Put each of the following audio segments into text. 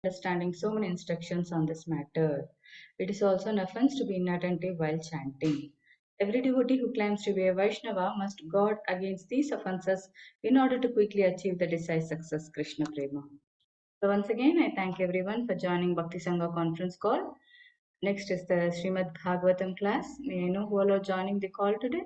understanding so many instructions on this matter. It is also an offense to be inattentive while chanting. Every devotee who claims to be a Vaishnava must guard against these offenses in order to quickly achieve the desired success, Krishna Prema. So once again, I thank everyone for joining Bhakti Sangha conference call. Next is the Srimad Bhagavatam class. May I know who all are joining the call today?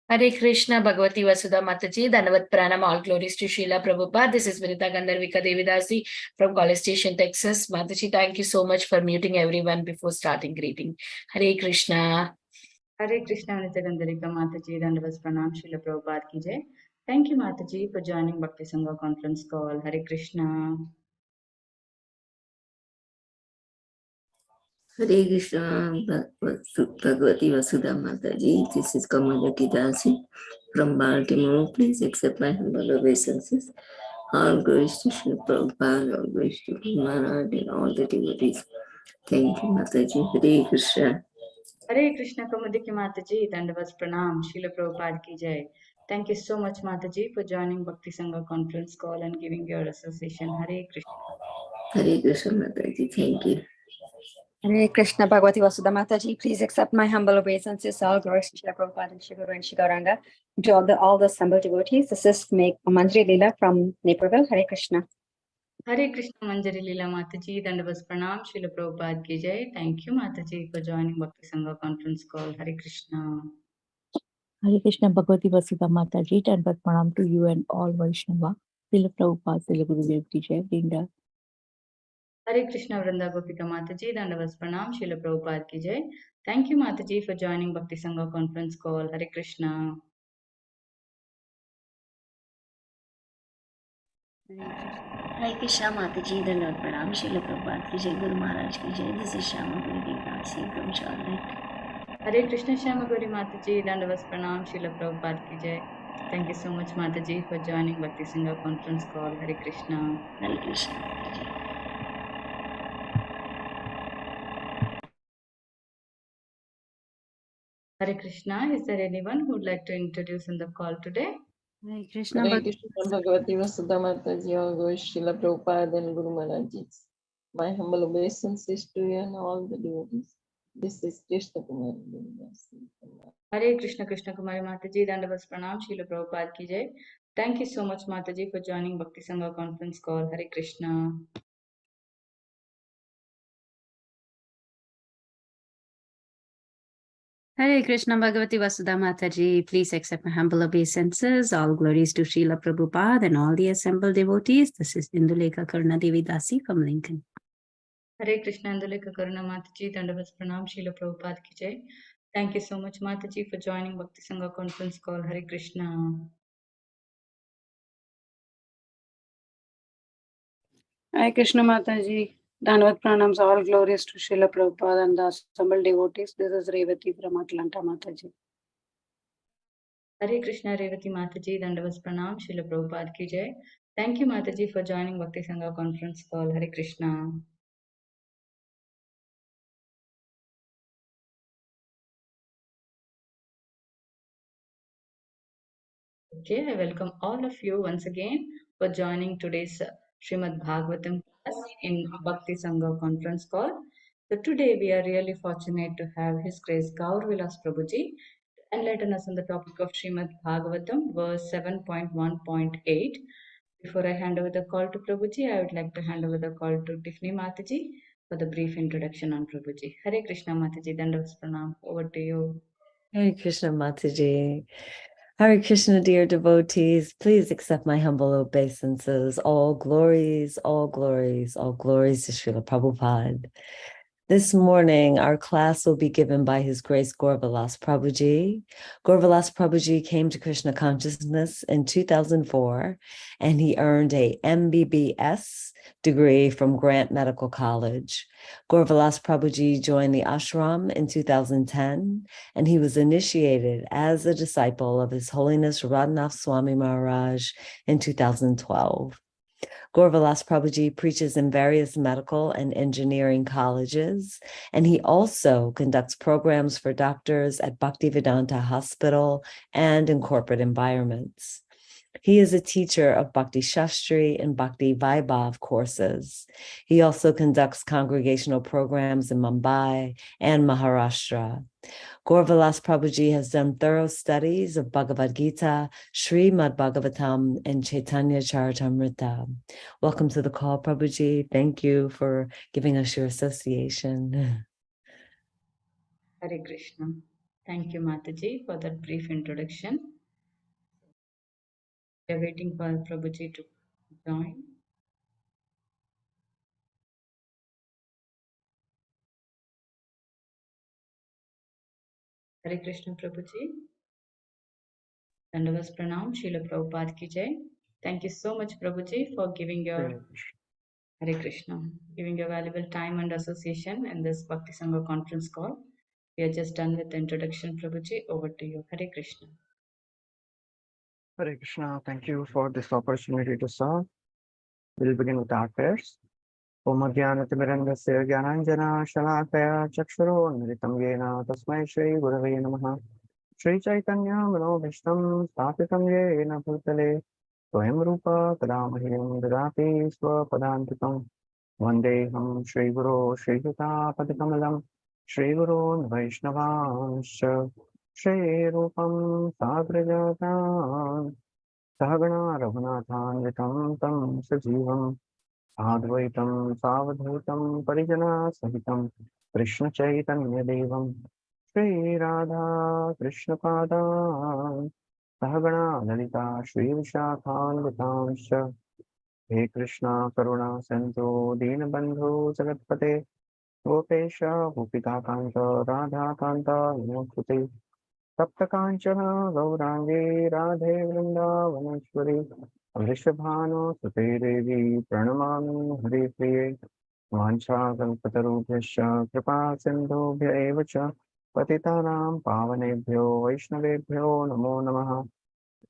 Hare Krishna, Bhagavati Vasudha Mataji, Dhanavad Pranam, all glories to Srila Prabhupada. This is Vinita Gandharvika Devidasi from College Station, Texas. Mataji, thank you so much for muting everyone before starting greeting. Hare Krishna. Hare Krishna, Vinita Gandharvika Mataji, Dandavas Pranam, Srila Prabhupada ki jai. Thank you, Mataji, for joining Bhakti Sangha conference call. Hare Krishna. Hare Krishna, Bhagavati Vasudha Mataji. This is Kamalaki Dasi from Baltimore. Please accept my humble obeisances. All glories to Sri Prabhupada, all glories to Guru Maharaj and all the devotees. Thank you, Mataji. Hare Krishna. Hare Krishna, Kamadiki Mataji, Dandavas Pranam, Srila Prabhupada ki jai. Thank you so much, Mataji, for joining Bhakti Sangha conference call and giving your association. Hare Krishna. Hare Krishna, Mataji. Thank you. Hare Krishna, Bhagavati Vasudha Mataji. Please accept my humble obeisances. All glories to Srila Prabhupada and Shri Guru and Shri Gauranga. To all the assembled devotees, this is Manjari Leela from Naperville. Hare Krishna. Hare Krishna, Manjari Leela Mataji, Dandavas Pranam, Srila Prabhupada ki jai. Thank you, Mataji, for joining Bhakti Sangha conference call. Hare Krishna. Hare Krishna, Bhagavati Vasudha Mataji, Dandavat Pranam to you and all Vaishnava. Srila Prabhupada, Srila Gurudev ki jai, Vrinda. Hare Krishna, Vrinda Gopika Mataji, Dandavas Pranam, Srila Prabhupada ki jai. Thank you, Mataji, for joining Bhakti Sangha conference call. Hare Krishna. Hare Krishna, Mataji, Dandavat Pranam, Srila Prabhupada ki jai, Guru Maharaj ki jai. This is Shama Guru Devdasi from Charlotte. Hare Krishna, Shama Gauri Mataji, Dandavas Pranam, Srila Prabhupada ki jai. Thank you so much, Mataji, for joining Bhakti Sangha conference call. Hare Krishna. Hare Krishna, Mataji. Hare Krishna. Is there anyone who would like to introduce in the call today? Hare Krishna, Hare Krishna, Bhagavati Vasudha Mataji, all glories to Srila Prabhupada and Guru Maharaj. My humble obeisances to you and all the devotees. This is Krishna Kumari Devdasi. Hare Krishna, Krishna Kumari Mataji, Dandavas Pranam, Srila Prabhupada ki jai. Thank you so much, Mataji, for joining Bhakti Sangha conference call. Hare Krishna. Hare Krishna, Bhagavati Vasudha Mataji. Please accept my humble obeisances. All glories to Srila Prabhupada and all the assembled devotees. This is Indulekha Karuna Devidasi from Lincoln. Hare Krishna, Indulekha Karuna Mataji, Dandavas Pranam, Srila Prabhupada ki jai. Thank you so much, Mataji, for joining Bhakti Sangha conference call. Hare Krishna. Hare Krishna Mataji. Dhanavad Pranams, all glories to Srila Prabhupada and the assembled devotees. This is Revati from Atlanta Mataji. Hare Krishna, Revati Mataji, Dandavas Pranam, Srila Prabhupada ki jai. Thank you, Mataji, for joining Bhakti Sangha conference call. Hare Krishna. Okay, I welcome all of you once again for joining today's Srimad Bhagavatam class in Bhakti Sangha conference call. So today we are really fortunate to have His Grace Gaur Vilas Prabhuji enlighten us on the topic of Srimad Bhagavatam, verse 7.1.8. Before I hand over the call to Prabhuji, I would like to hand over the call to Tiffany Mataji for the brief introduction on Prabhuji. Hare Krishna Mataji, Dandavas Pranam. Over to you. Hare Krishna Mataji. Hare Krishna, dear devotees, please accept my humble obeisances. All glories, all glories, all glories to Srila Prabhupada. This morning, our class will be given by His Grace Gaur Vilas Prabhuji. Gaur Vilas Prabhuji came to Krishna consciousness in 2004, and he earned a MBBS degree from Grant Medical College. Gaur Vilas Prabhuji joined the ashram in 2010, and he was initiated as a disciple of His Holiness Radhanath Swami Maharaj in 2012. Gaur Vilas Prabhuji preaches in various medical and engineering colleges, and he also conducts programs for doctors at Bhaktivedanta Hospital and in corporate environments. He is a teacher of Bhakti Shastri and Bhakti Vaibhav courses. He also conducts congregational programs in Mumbai and Maharashtra. Gaur Vilas Prabhuji has done thorough studies of Bhagavad Gita, Srimad Bhagavatam, and Chaitanya Charitamrita. Welcome to the call, Prabhuji. Thank you for giving us your association. Hare Krishna. Thank you, Mataji, for that brief introduction. We are waiting for Prabhuji to join. Hare Krishna, Prabhuji. Dandavas Pranam, Srila Prabhupada ki jai. Thank you so much, Prabhuji, for giving your Hare Krishna, giving your valuable time and association in this Bhakti Sangha conference call. We are just done with the introduction, Prabhuji. Over to you. Hare Krishna. Hare Krishna, thank you for this opportunity to serve. We'll begin with our prayers. Om Jnanatimirandasya Jnananjana Shalakaya Chakshuro Nritam Yena Tasmai Shri Gurave Namaha Shri Chaitanya Manobhishtam Sthapitam Yena Bhutale Swayam Rupa Kadamahim Dadati Swapadantikam Vandeham Shri Guru Shri Yuta Padikamalam Shri Guru Vaishnavanscha Shri Rupam Sagrajatan Sahagana Raghunathan Tam Sajivam Advaitam Savadhutam Parijana Sahitam Krishna Chaitanya Devam Shri Radha Krishna Pada Sahagana Lalita Shri Vishakhan Vitamsha He Krishna Karuna Sandhu Dinabandhu Jagatpate Gopesha Gopika Kanta Radha Kanta Namaste Saptakanchana Gaurangi Radhe Vrindavaneshwari Vrishabhano Sute Devi Pranamami Hare Priye Vancha Kalpatarubhyasya Kripa Sindhubhya Eva Cha Patitanam Pavanebhyo Vaishnavebhyo Namo Namaha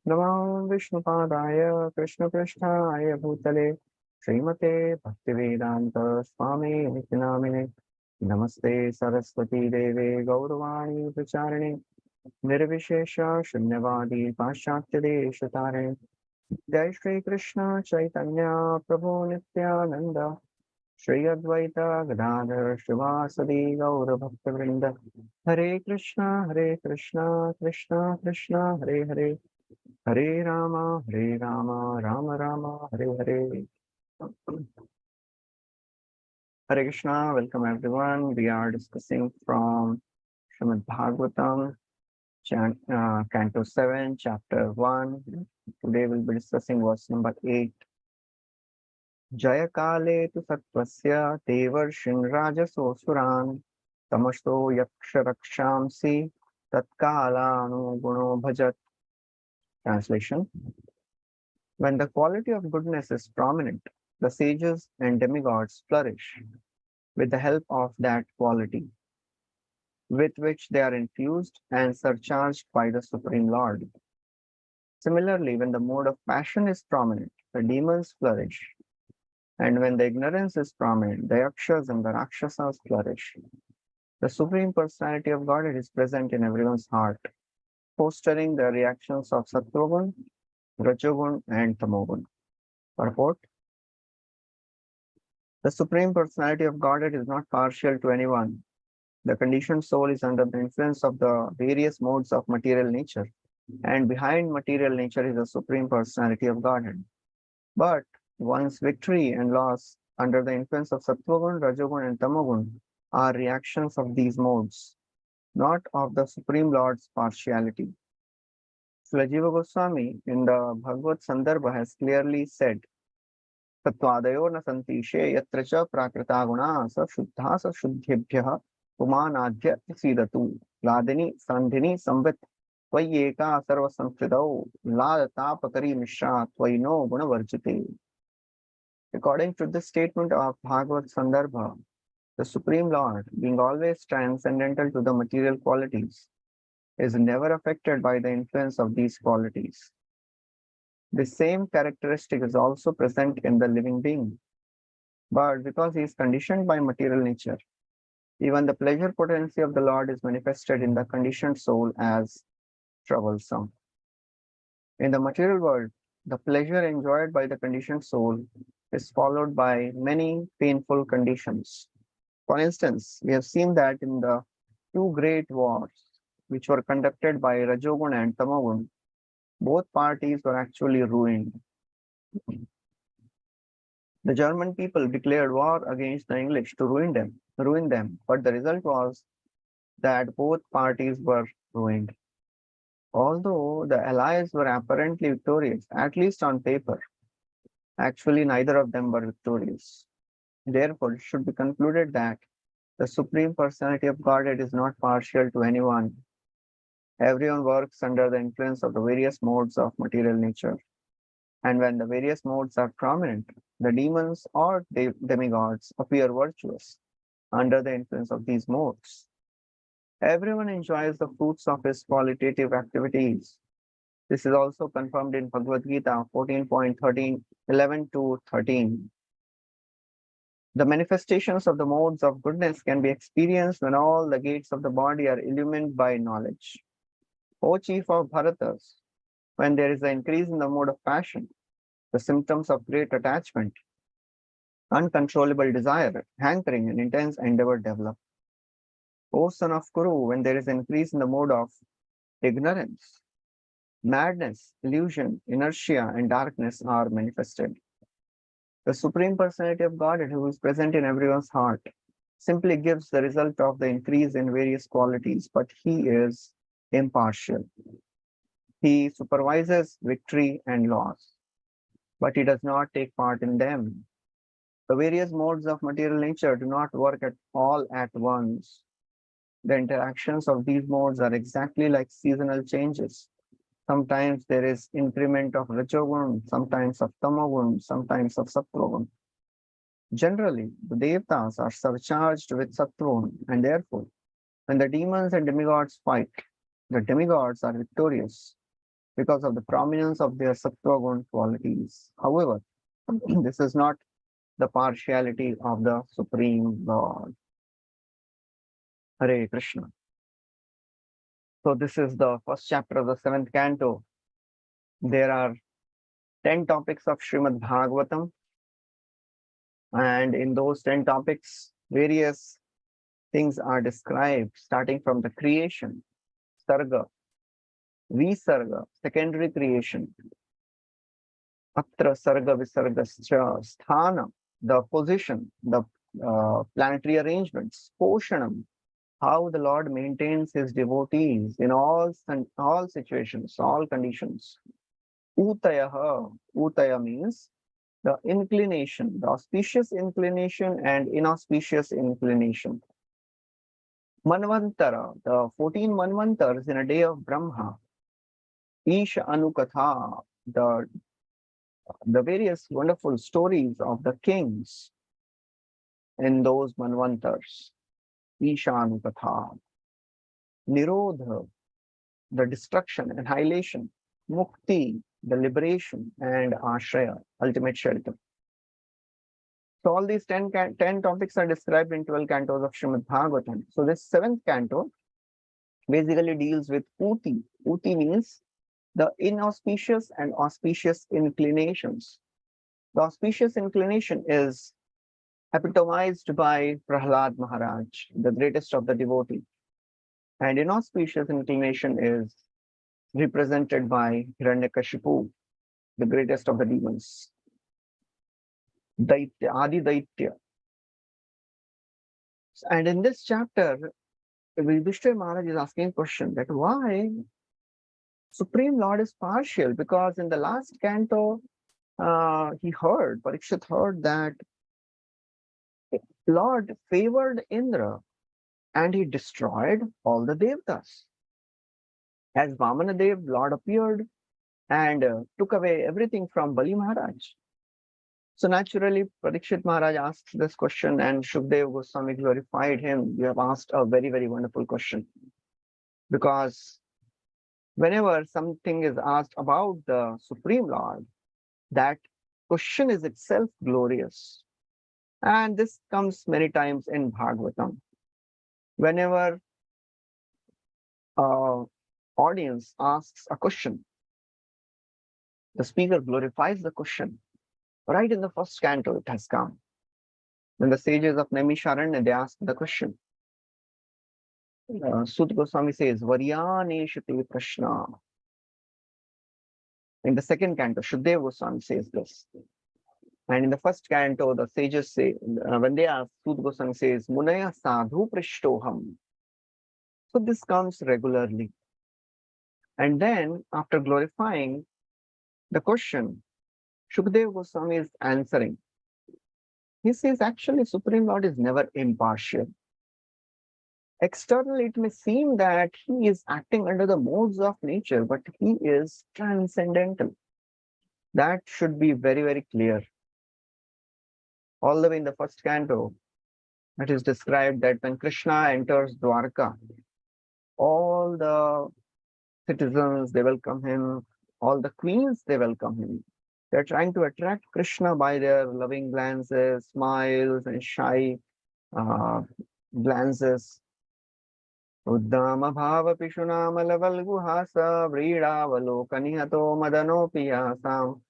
Namo Vishnupadaya Krishna Prishtaya Bhutale Srimate Bhaktivedanta Swami Nitinamine Namaste Saraswati Deve Gauravani Pracharine Nirvishesha Shunyavadi Paschatya Deshatare Jai Shri Krishna Chaitanya Prabhu Nityananda Shri Advaita Gadadhar Shivasadi Gaura Bhaktivinoda Hare Krishna Krishna Krishna Hare Hare Hare Rama Rama Rama Hare Hare Hare Krishna, welcome everyone. We are discussing from Srimad Bhagavatam Canto 7, Chapter 1. Today we'll be discussing verse number 8. Jaya Kale tu Satvasya Devarshin Rajaso Suran Tamasto Yaksharakshamsi Tatkala Anuguno Bhajat. Translation. When the quality of goodness is prominent, the sages and demigods flourish with the help of that quality, with which they are infused and surcharged by the Supreme Lord. Similarly, when the mode of passion is prominent, the demons flourish. And when the ignorance is prominent, the Yakshas and the Rakshasas flourish. The Supreme Personality of Godhead is present in everyone's heart, fostering the reactions of Sattvagun, Rajogun, and Tamogun. Purport: the Supreme Personality of Godhead is not partial to anyone. The conditioned soul is under the influence of the various modes of material nature, and behind material nature is the Supreme Personality of Godhead. But one's victory and loss under the influence of Sattvagun, Rajogun, and Tamogun are reactions of these modes, not of the Supreme Lord's partiality. Srila Jiva Goswami in the Bhagavad Sandarbha has clearly said, Tattvadayo na santishe yatra cha prakrita guna sa shuddha sa shuddhebhyah pumanadhya sidatu ladini sandhini samvit tvayeka sarva samstridau ladatapakari mishra tvayino guna varjite. According to this statement of Bhagavad Sandarbha, the Supreme Lord, being always transcendental to the material qualities, is never affected by the influence of these qualities. The same characteristic is also present in the living being. But because he is conditioned by material nature, even the pleasure potency of the Lord is manifested in the conditioned soul as troublesome. In the material world, the pleasure enjoyed by the conditioned soul is followed by many painful conditions. For instance, we have seen that in the two great wars which were conducted by Rajogun and Tamagun, both parties were actually ruined. The German people declared war against the English to ruin them, but the result was that both parties were ruined. Although the allies were apparently victorious, at least on paper, actually neither of them were victorious. Therefore, it should be concluded that the Supreme Personality of Godhead is not partial to anyone. Everyone works under the influence of the various modes of material nature. And when the various modes are prominent, the demons or demigods appear virtuous under the influence of these modes. Everyone enjoys the fruits of his qualitative activities. This is also confirmed in Bhagavad Gita 14.13, 11 to 13. The manifestations of the modes of goodness can be experienced when all the gates of the body are illumined by knowledge. O chief of Bharatas, when there is an increase in the mode of passion, the symptoms of great attachment, uncontrollable desire, hankering, and intense endeavor develop. O son of Kuru, when there is an increase in the mode of ignorance, madness, illusion, inertia, and darkness are manifested. The Supreme Personality of Godhead, who is present in everyone's heart, simply gives the result of the increase in various qualities, but he is impartial. He supervises victory and loss, but he does not take part in them. The various modes of material nature do not work at all at once. The interactions of these modes are exactly like seasonal changes. Sometimes there is increment of Rajogun, sometimes of Tamagun, sometimes of Sattvagun. Generally, the Devtas are surcharged with Sattvagun, and therefore, when the demons and demigods fight, the demigods are victorious because of the prominence of their Sattvagun qualities. However, this is not the partiality of the Supreme Lord. Hare Krishna. So this is the first chapter of the 7th canto. There are 10 topics of Srimad Bhagavatam. And in those 10 topics, various things are described, starting from the creation, Sarga, Visarga, secondary creation, Atra Sarga Visargascha, Sthana, the position, the planetary arrangements, Poshanam, how the Lord maintains his devotees in all situations, all conditions. Utayaha, Utaya means the inclination, the auspicious inclination and inauspicious inclination. Manvantara, the 14 Manvantars in a day of Brahma. Isha Anukatha, the various wonderful stories of the kings in those Manvantars. Isha Anukatha. Nirodha, the destruction, annihilation. Mukti, the liberation, and Ashraya, ultimate shelter. So all these 10 topics are described in 12 cantos of Srimad Bhagavatam. So this 7th canto basically deals with Uti. Uti means the inauspicious and auspicious inclinations. The auspicious inclination is epitomized by Prahlad Maharaj, the greatest of the devotees. And inauspicious inclination is represented by Hiranyakashipu, the greatest of the demons. Daitya, Adi Daitya. And in this chapter, Yudhishthira Maharaj is asking a question that why Supreme Lord is partial, because in the last canto, Parikshit heard that Lord favored Indra and he destroyed all the Devtas. As Vamanadev, Lord appeared and took away everything from Bali Maharaj. So naturally, Parikshit Maharaj asked this question and Shukdev Goswami glorified him. You have asked a very, very wonderful question. Because whenever something is asked about the Supreme Lord, that question is itself glorious. And this comes many times in Bhagavatam. Whenever audience asks a question, the speaker glorifies the question. Right in the first canto, it has come. When the sages of Naimisharanya, they ask the question. Sut Goswami says, Varyaneshate Prashna. In the second canto, Shukdev Goswami says this. And in the first canto, the sages say, when they ask, Sut Goswami says, Munaya sadhu prishtoham. So this comes regularly. And then, after glorifying the question, Shukdev Goswami is answering. He says, actually, Supreme Lord is never impartial. Externally, it may seem that he is acting under the modes of nature, but he is transcendental. That should be very, very clear. All the way in the first canto, it is described that when Krishna enters Dwarka, all the citizens, they welcome him. All the queens, they welcome him. They're trying to attract Krishna by their loving glances, smiles, and shy glances. Uddama bhava pishunamalvalguhasa vridavalokanihato madanopiyasam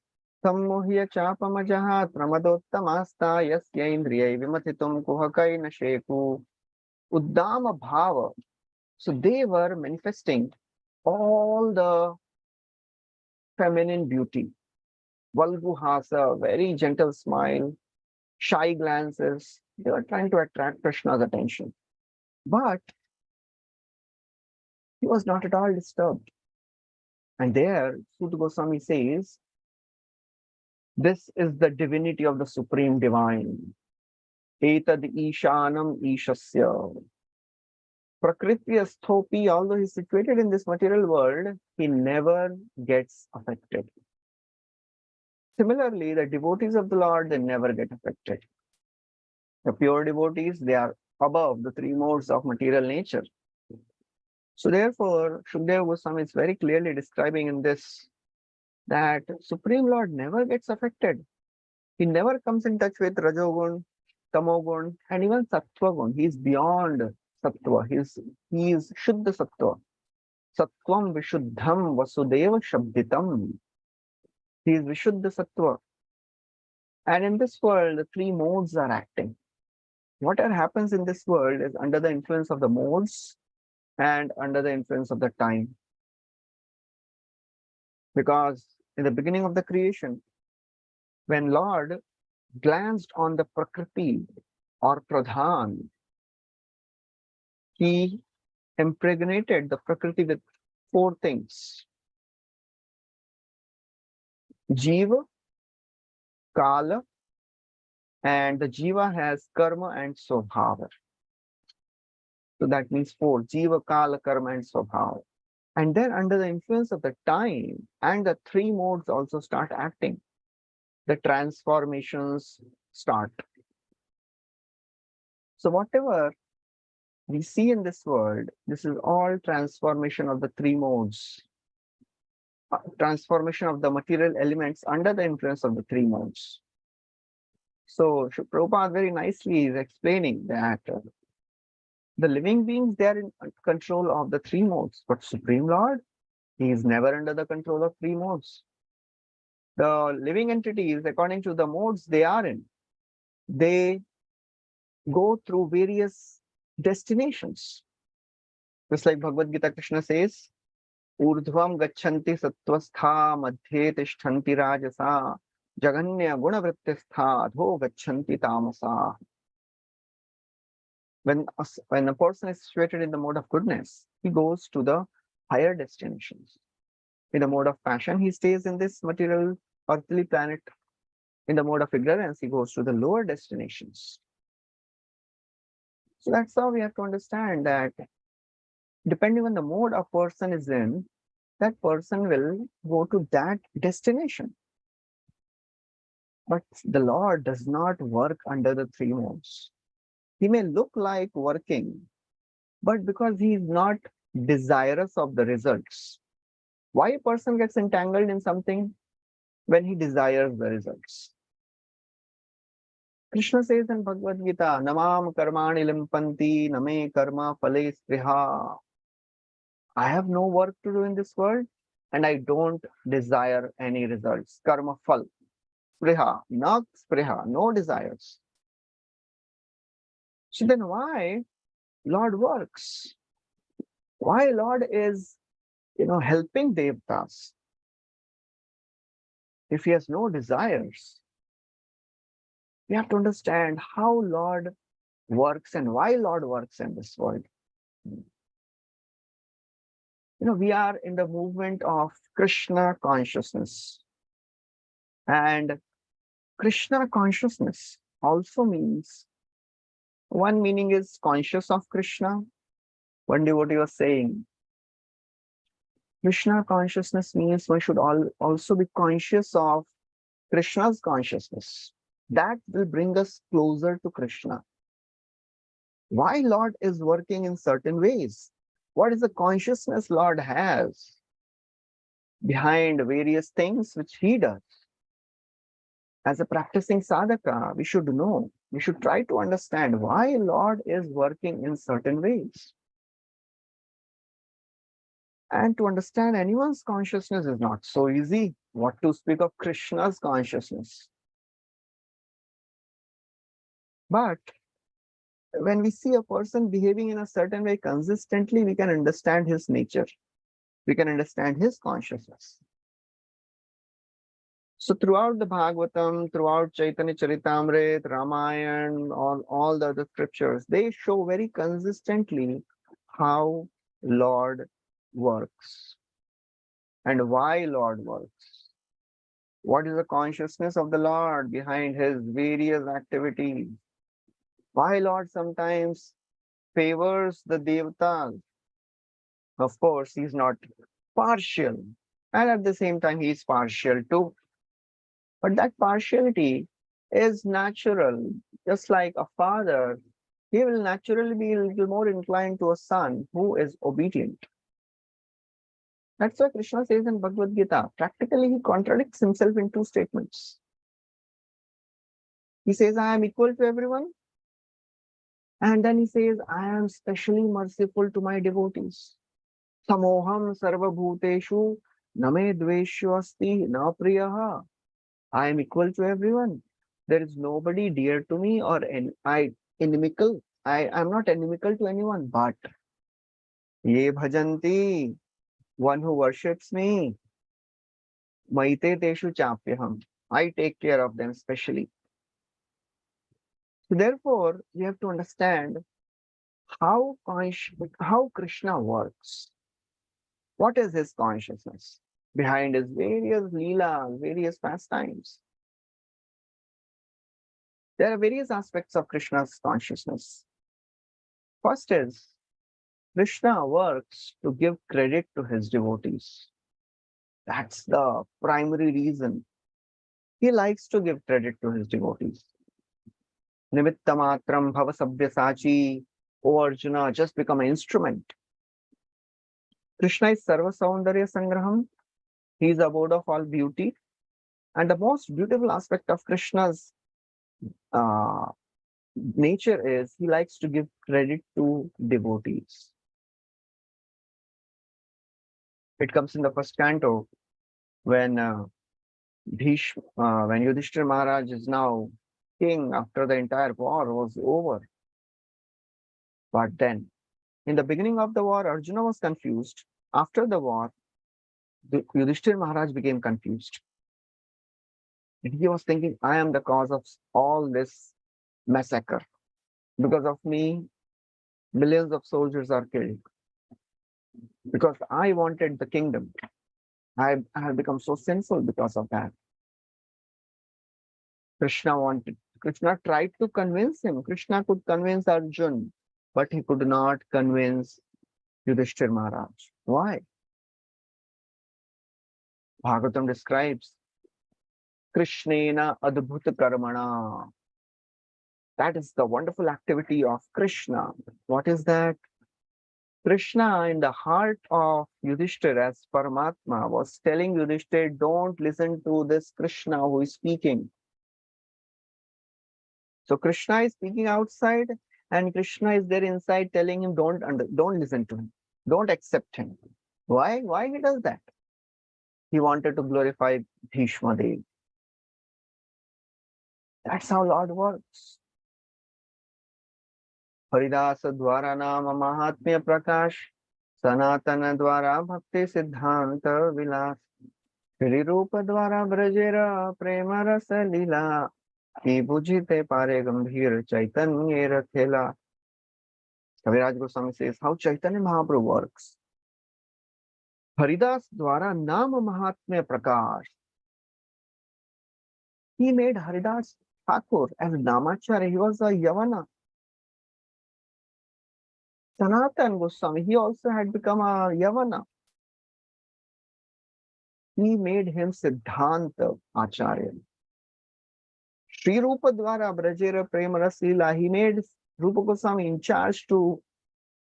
sammuhya chapamajahat pramadottamasta yasyaindriyai vimathitum kuhakaina sheku. Uddama bhava. So they were manifesting all the feminine beauty. Valguhasa, very gentle smile, shy glances. They were trying to attract Krishna's attention. But he was not at all disturbed. And there, Sutta Goswami says, this is the divinity of the Supreme Divine. Etad Ishanam Ishasya. Prakriti Sthopi, although he's situated in this material world, he never gets affected. Similarly, the devotees of the Lord, they never get affected. The pure devotees, they are above the three modes of material nature. So therefore, Shukdev Goswami is very clearly describing in this that Supreme Lord never gets affected. He never comes in touch with Rajogun, Tamogun, and even Sattvagun. He is beyond Sattva. He is Shuddha Sattva. Sattvam Vishuddham Vasudeva Shabditam. He is Vishuddha Sattva. And in this world, the three modes are acting. Whatever happens in this world is under the influence of the modes and under the influence of the time. Because in the beginning of the creation, when Lord glanced on the Prakriti or Pradhan, he impregnated the Prakriti with four things. Jiva, Kala, and the Jiva has Karma and Swabhava. So that means four. Jiva, Kala, Karma, and Swabhava. And then under the influence of the time and the three modes also start acting. The transformations start. So whatever we see in this world, this is all transformation of the three modes. Transformation of the material elements under the influence of the three modes. So Prabhupada very nicely is explaining that the living beings, they are in control of the three modes, but Supreme Lord, he is never under the control of three modes. The living entities, according to the modes they are in, they go through various destinations. Just like Bhagavad Gita, Krishna says, Urdhvam gachanti sattvastha madhye tishtanti rajasa jaganya gunavrittistha adho gachanti tamasa. When a person is situated in the mode of goodness, he goes to the higher destinations. In the mode of passion, he stays in this material earthly planet. In the mode of ignorance, he goes to the lower destinations. So that's how we have to understand that depending on the mode a person is in, that person will go to that destination. But the Lord does not work under the three modes. He may look like working, but because he is not desirous of the results. Why a person gets entangled in something? When he desires the results. Krishna says in Bhagavad Gita, Namam karmani limpanti name karma phale spriha. I have no work to do in this world. and I don't desire any results. Karma phal. Spriha, not spriha, no desires. So then why Lord works? Why Lord is, helping Devtas if he has no desires? We have to understand how Lord works and why Lord works in this world. We are in the movement of Krishna consciousness. And Krishna consciousness also means, one meaning is conscious of Krishna. One devotee was saying, Krishna consciousness means one should also be conscious of Krishna's consciousness. That will bring us closer to Krishna. Why Lord is working in certain ways? What is the consciousness Lord has behind various things which he does? As a practicing sadhaka, we should know, we should try to understand why Lord is working in certain ways. And to understand anyone's consciousness is not so easy. What to speak of Krishna's consciousness? But when we see a person behaving in a certain way consistently, we can understand his nature. We can understand his consciousness. So throughout the Bhagavatam, throughout Chaitanya Charitamrita, Ramayana, all the other scriptures, they show very consistently how Lord works and why Lord works. What is the consciousness of the Lord behind his various activities? Why Lord sometimes favors the Devatas? Of course, he's not partial, and at the same time, he is partial too. But that partiality is natural. Just like a father, he will naturally be a little more inclined to a son who is obedient. That's why Krishna says in Bhagavad Gita, practically he contradicts himself in two statements. He says, I am equal to everyone. And then he says, I am specially merciful to my devotees. Samoham sarva bhuteshu name dveshu asti na priyaha. I am equal to everyone. There is nobody dear to me or inimical. I am not inimical to anyone, but ye bhajanti, one who worships me, maite teshu chapyaham. I take care of them specially. So therefore, we have to understand how Krishna works. What is his consciousness behind his various leelas, various pastimes? There are various aspects of Krishna's consciousness. First is, Krishna works to give credit to his devotees. That's the primary reason. He likes to give credit to his devotees. Nimittamatram bhava sabhyasachi. O Arjuna, just become an instrument. Krishna is Sarva Saundarya Sangraham. He is the abode of all beauty. And the most beautiful aspect of Krishna's nature is he likes to give credit to devotees. It comes in the first canto when Yudhishthira Maharaj is now king after the entire war was over. But then, in the beginning of the war, Arjuna was confused. After the war, Yudhishthira Maharaj became confused. And he was thinking, I am the cause of all this massacre. Because of me, millions of soldiers are killed. Because I wanted the kingdom. I have become so sinful because of that. Krishna tried to convince him. Krishna could convince Arjun, but he could not convince Yudhishthira Maharaj. Why? Bhagavatam describes Krishnena adbhuta karmana. That is the wonderful activity of Krishna. What is that? Krishna in the heart of Yudhishthira as Paramatma was telling Yudhishthira, don't listen to this Krishna who is speaking. So Krishna is speaking outside and Krishna is there inside telling him, don't listen to him. Don't accept him. Why? Why he does that? he wanted to glorify Bhishma Dev. That's how Lord works. Haridas Dwara Nama Mahatmya Prakash, Sanatana Dwara Bhakti Siddhanta Vilas, Shri Rupa Dwara Brajera Prema Rasa Lila, Ki Bujite Pare Gambhir Chaitanya Rakhela. Kaviraj Goswami says how Chaitanya Mahaprabhu works. Haridas Dwara Nama Mahatmya Prakash. He made Haridas Thakur as Namacharya. He was a Yavana. Sanatan Goswami, he also had become a Yavana. He made him Siddhanta Acharya. Sri Rupa Dwara Brajera Prema Rasila, he made Rupa Goswami in charge to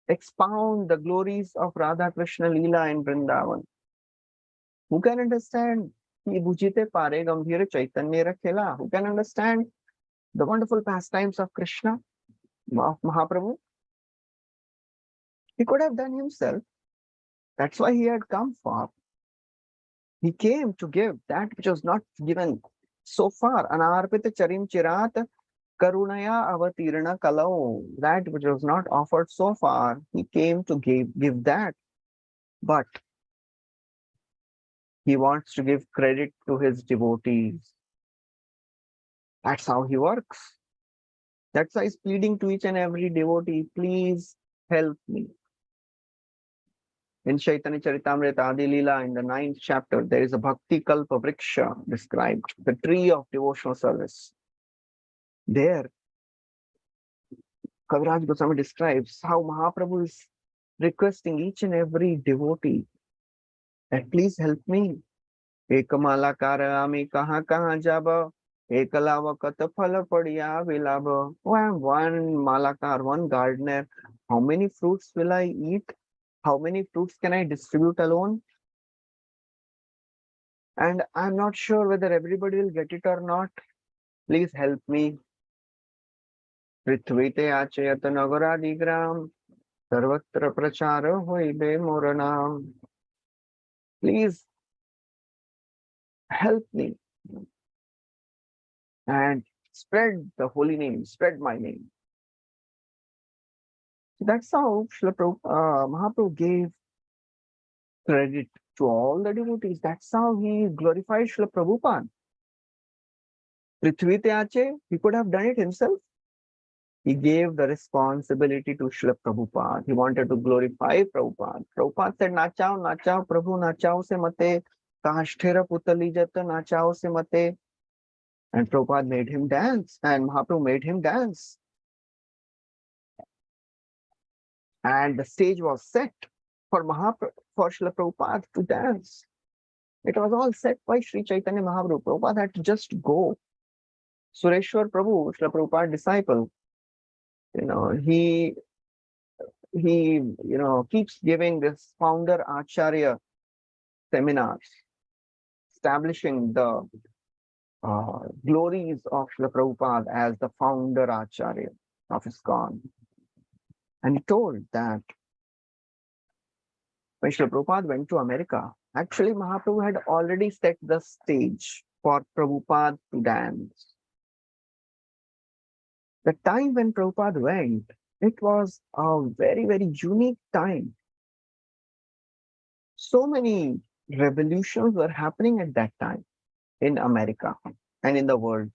expound the glories of Radha Krishna Leela in Vrindavan. Who can understand? Who can understand the wonderful pastimes of Krishna, of Mahaprabhu? He could have done himself. That's why he had come for. He came to give that which was not given so far. Anarpita charim chirat karunaya avatirna kalau. That which was not offered so far, he came to give that. But he wants to give credit to his devotees. That's how he works. That's why he's pleading to each and every devotee, please help me. In Chaitanya Charitamrita Adi Leela, in the 9th chapter, there is a Bhakti Kalpa Vriksha described, the tree of devotional service. There, Kaviraj Goswami describes how Mahaprabhu is requesting each and every devotee that please help me. Ekamala karami kaha kaha jaba, ekalava kataphala padya vilaba. Oh, I am one malakar, one gardener. How many fruits will I eat? How many fruits can I distribute alone? And I'm not sure whether everybody will get it or not. Please help me. Prithvite achayat nagaradigram, sarvatra prachara hoibe moranam. Please help me and spread the holy name, spread my name. So that's how Mahaprabhu gave credit to all the devotees. That's how he glorified Srila Prabhupada. Prithvi Tyache, he could have done it himself. He gave the responsibility to Srila Prabhupada. He wanted to glorify Prabhupada. Prabhupada said, Nachao, Nachao, Prabhu, Nachao se mate, Kahasthera putali jata, Nachao se mate. And Prabhupada made him dance, and Mahaprabhu made him dance. And the stage was set for Srila Prabhupada to dance. It was all set by Sri Chaitanya Mahaprabhu. Prabhupada had to just go. Sureshwar Prabhu, Srila Prabhupada disciple, he keeps giving this founder Acharya seminars, establishing the glories of Srila Prabhupada as the founder Acharya of ISKCON. And he told that when Srila Prabhupada went to America, actually Mahaprabhu had already set the stage for Prabhupada to dance. The time when Prabhupada went, it was a very, very unique time. So many revolutions were happening at that time in America and in the world.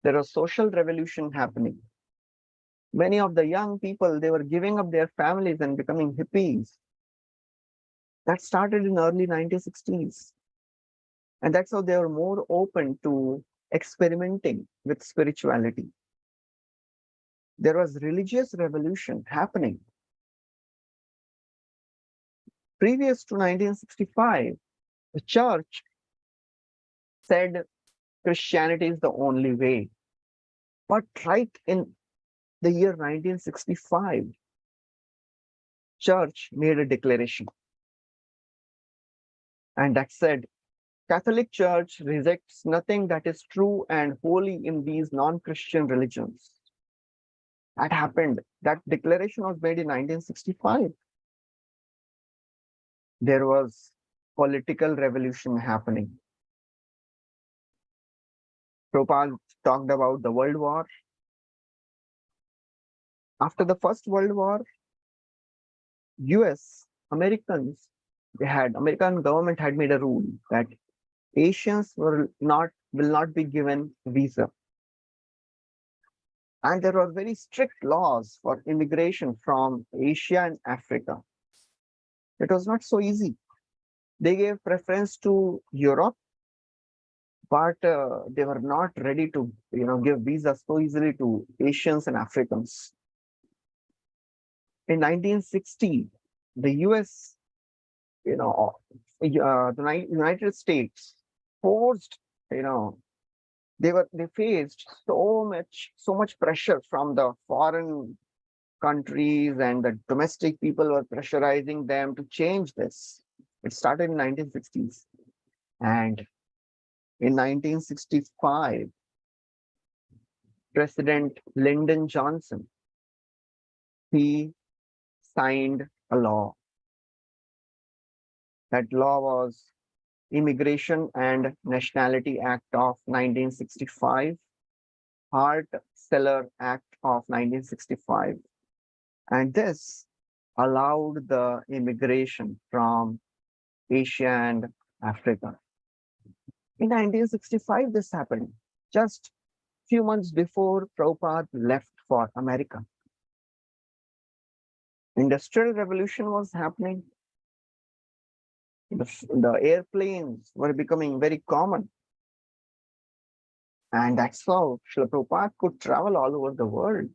There was social revolution happening. Many of the young people, they were giving up their families and becoming hippies. That started in early 1960s. And that's how they were more open to experimenting with spirituality. There was religious revolution happening. Previous to 1965, the church said Christianity is the only way. But right in the year 1965, church made a declaration. And that said, Catholic Church rejects nothing that is true and holy in these non-Christian religions. That happened. That declaration was made in 1965. There was political revolution happening. Prabhupada talked about the World War. After the First World War, American government had made a rule that Asians will not be given visa. And there were very strict laws for immigration from Asia and Africa. It was not so easy. They gave preference to Europe, but they were not ready to give visas so easily to Asians and Africans. In 1960, the US, the United States forced, they faced so much pressure from the foreign countries, and the domestic people were pressurizing them to change this. It started in 1960s, and in 1965, President Lyndon Johnson, he signed a law. That law was Immigration and Nationality Act of 1965, Hart-Celler Act of 1965. And this allowed the immigration from Asia and Africa. In 1965, this happened, just few months before Prabhupada left for America. Industrial Revolution was happening. The airplanes were becoming very common. And that's how Srila Prabhupada could travel all over the world.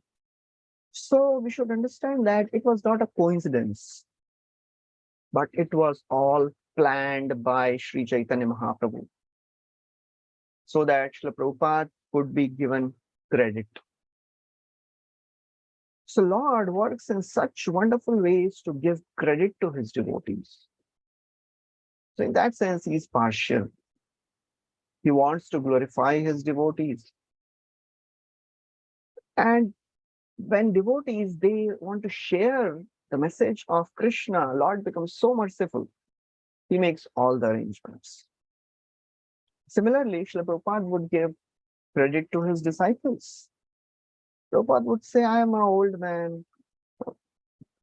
So we should understand that it was not a coincidence, but it was all planned by Sri Chaitanya Mahaprabhu, so that Srila Prabhupada could be given credit. So Lord works in such wonderful ways to give credit to his devotees. So in that sense, he is partial. He wants to glorify his devotees. And when devotees, they want to share the message of Krishna, Lord becomes so merciful. He makes all the arrangements. Similarly, Srila Prabhupada would give credit to his disciples. Prabhupada would say, I am an old man.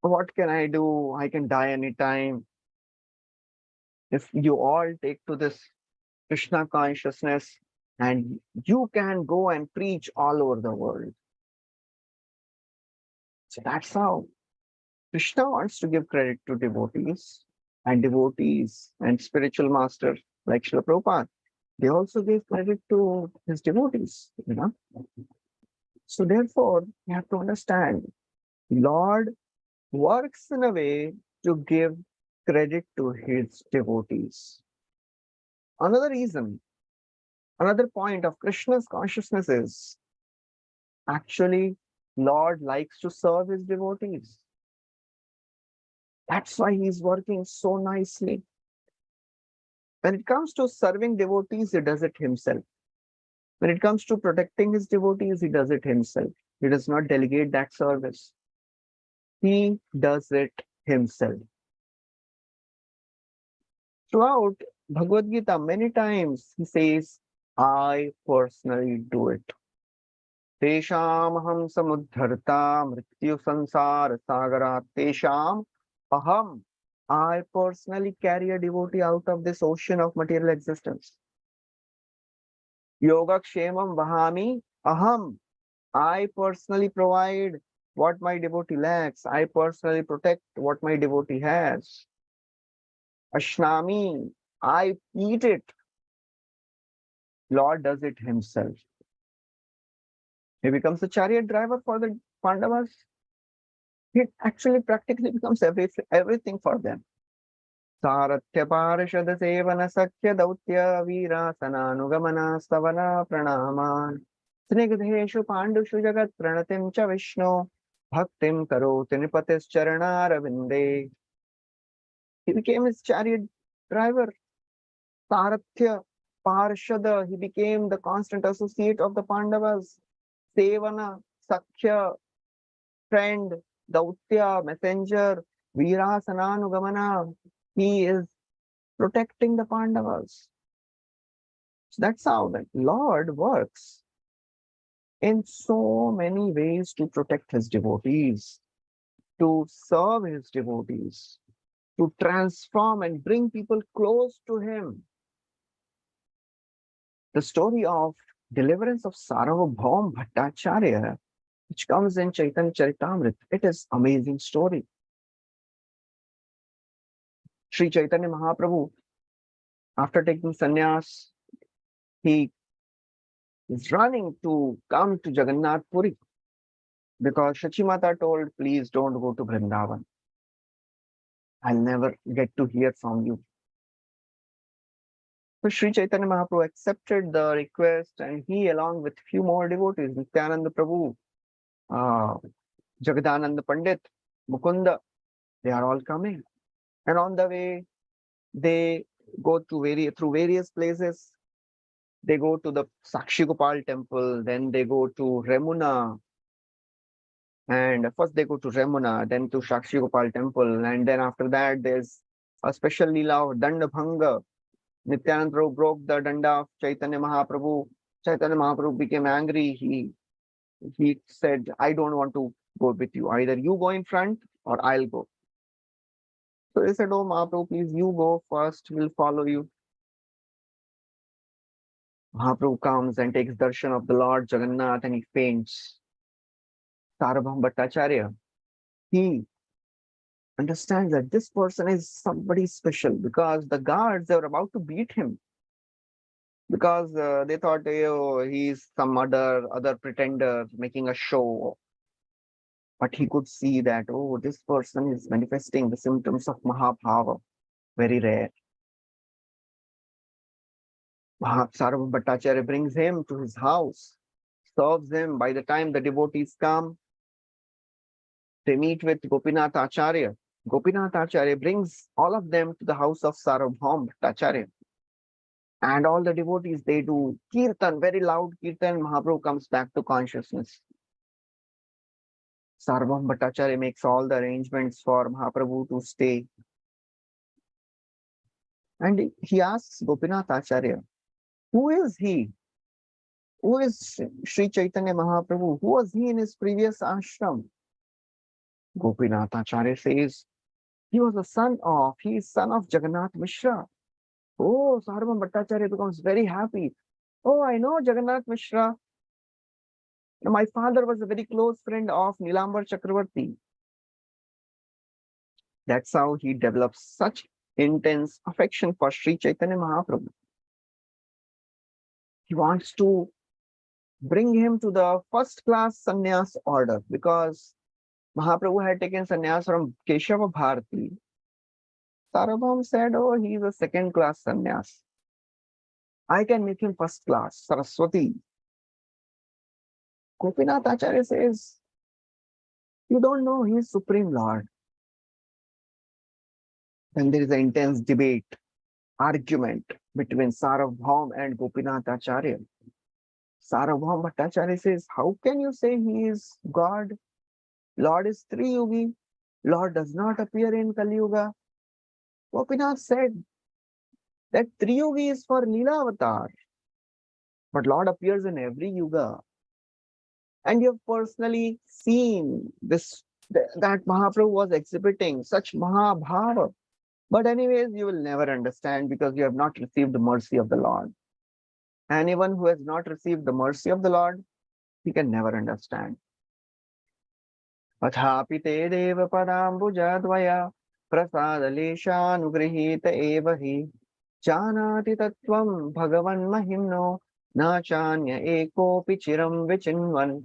What can I do? I can die anytime. If you all take to this Krishna consciousness, and you can go and preach all over the world. So that's how Krishna wants to give credit to devotees and spiritual masters like Srila Prabhupada. They also give credit to his devotees, So therefore, you have to understand, Lord works in a way to give credit to his devotees. Another reason, another point of Krishna's consciousness is actually Lord likes to serve his devotees. That's why he's working so nicely. When it comes to serving devotees, he does it himself. When it comes to protecting his devotees, he does it himself. He does not delegate that service. He does it himself. Throughout Bhagavad Gita, many times he says, I personally do it. Tesham aham samudharta mrityu sansara sagarat tesham aham. I personally carry a devotee out of this ocean of material existence. Yoga kshemam vahami aham. I personally provide what my devotee lacks. I personally protect what my devotee has. Ashnami, I eat it. Lord does it himself. He becomes a chariot driver for the Pandavas. He actually practically becomes everything for them. Saratya parishad sevana sakya dautya virasananugama stavana pranaman snigdheshu pandushu jagat pranatim cha Vishnu bhaktim karoti nipatis charanaravinde. He became his chariot driver. Saratya parishad, he became the constant associate of the Pandavas. Sevana, Sakya, friend, Dautya, messenger, Virasananu Gamana. He is protecting the Pandavas. So that's how the Lord works in so many ways to protect his devotees, to serve his devotees, to transform and bring people close to him. The story of deliverance of Sarvabhaum Bhattacharya, which comes in Chaitanya Charitamrita, it is amazing story. Sri Chaitanya Mahaprabhu, after taking sannyas, he is running to come to Jagannath Puri because Shachimata told, please don't go to Vrindavan. I'll never get to hear from you. So Sri Chaitanya Mahaprabhu accepted the request, and he, along with few more devotees, Nityananda Prabhu, Jagadananda Pandit, Mukunda, they are all coming. And on the way, they go to through various places. They go to the Sakshi Gopal temple, then they go to Remuna. And first they go to Remuna, then to Sakshi Gopal temple. And then after that, there's a special Leela of Dandabhanga. Nityananda Prabhu broke the danda of Chaitanya Mahaprabhu. Chaitanya Mahaprabhu became angry. He said, I don't want to go with you. Either you go in front or I'll go. So they said, oh Mahaprabhu, please you go first, we'll follow you. Mahaprabhu comes and takes darshan of the Lord Jagannath and he faints. Sarvabhaum Bhattacharya, he understands that this person is somebody special because the guards, they were about to beat him. Because they thought, oh, he's some other pretender making a show. But he could see that, oh, this person is manifesting the symptoms of Mahabhava, very rare. Sarvabhaum Bhattacharya brings him to his house, serves him. By the time the devotees come, they meet with Gopinath Acharya. Gopinath Acharya brings all of them to the house of Sarvabhaum Bhattacharya. And all the devotees, they do kirtan, very loud kirtan. Mahaprabhu comes back to consciousness. Sarvabhaum Bhattacharya makes all the arrangements for Mahaprabhu to stay. And he asks Gopinath Acharya, who is he? Who is Sri Chaitanya Mahaprabhu? Who was he in his previous ashram? Gopinath Acharya says, he is son of Jagannath Mishra. Oh, Sarvabhaum Bhattacharya becomes very happy. Oh, I know Jagannath Mishra. My father was a very close friend of Nilambar Chakravarti. That's how he develops such intense affection for Sri Chaitanya Mahaprabhu. He wants to bring him to the first class sannyas order because Mahaprabhu had taken sannyas from Keshava Bharati. Sarvabhaum said, oh, he is a second class sannyas. I can make him first class, Saraswati. Gopinath Acharya says, you don't know, he is Supreme Lord. Then there is an intense debate, argument between Sarvabhaum and Gopinath Acharya. Sarvabhaum Bhattacharya says, how can you say he is God? Lord is Triyugi. Lord does not appear in Kali Yuga. Gopinath said that Triyugi is for Leela Avatar. But Lord appears in every Yuga. And you have personally seen this, that Mahaprabhu was exhibiting such Mahabhava. But anyways, you will never understand because you have not received the mercy of the Lord. Anyone who has not received the mercy of the Lord, he can never understand. Athapi te deva padambujadvaya prasadaleshanugrihita eva hi janati tattvam bhagavan mahimno na chanya ekopi chiram vichinvan.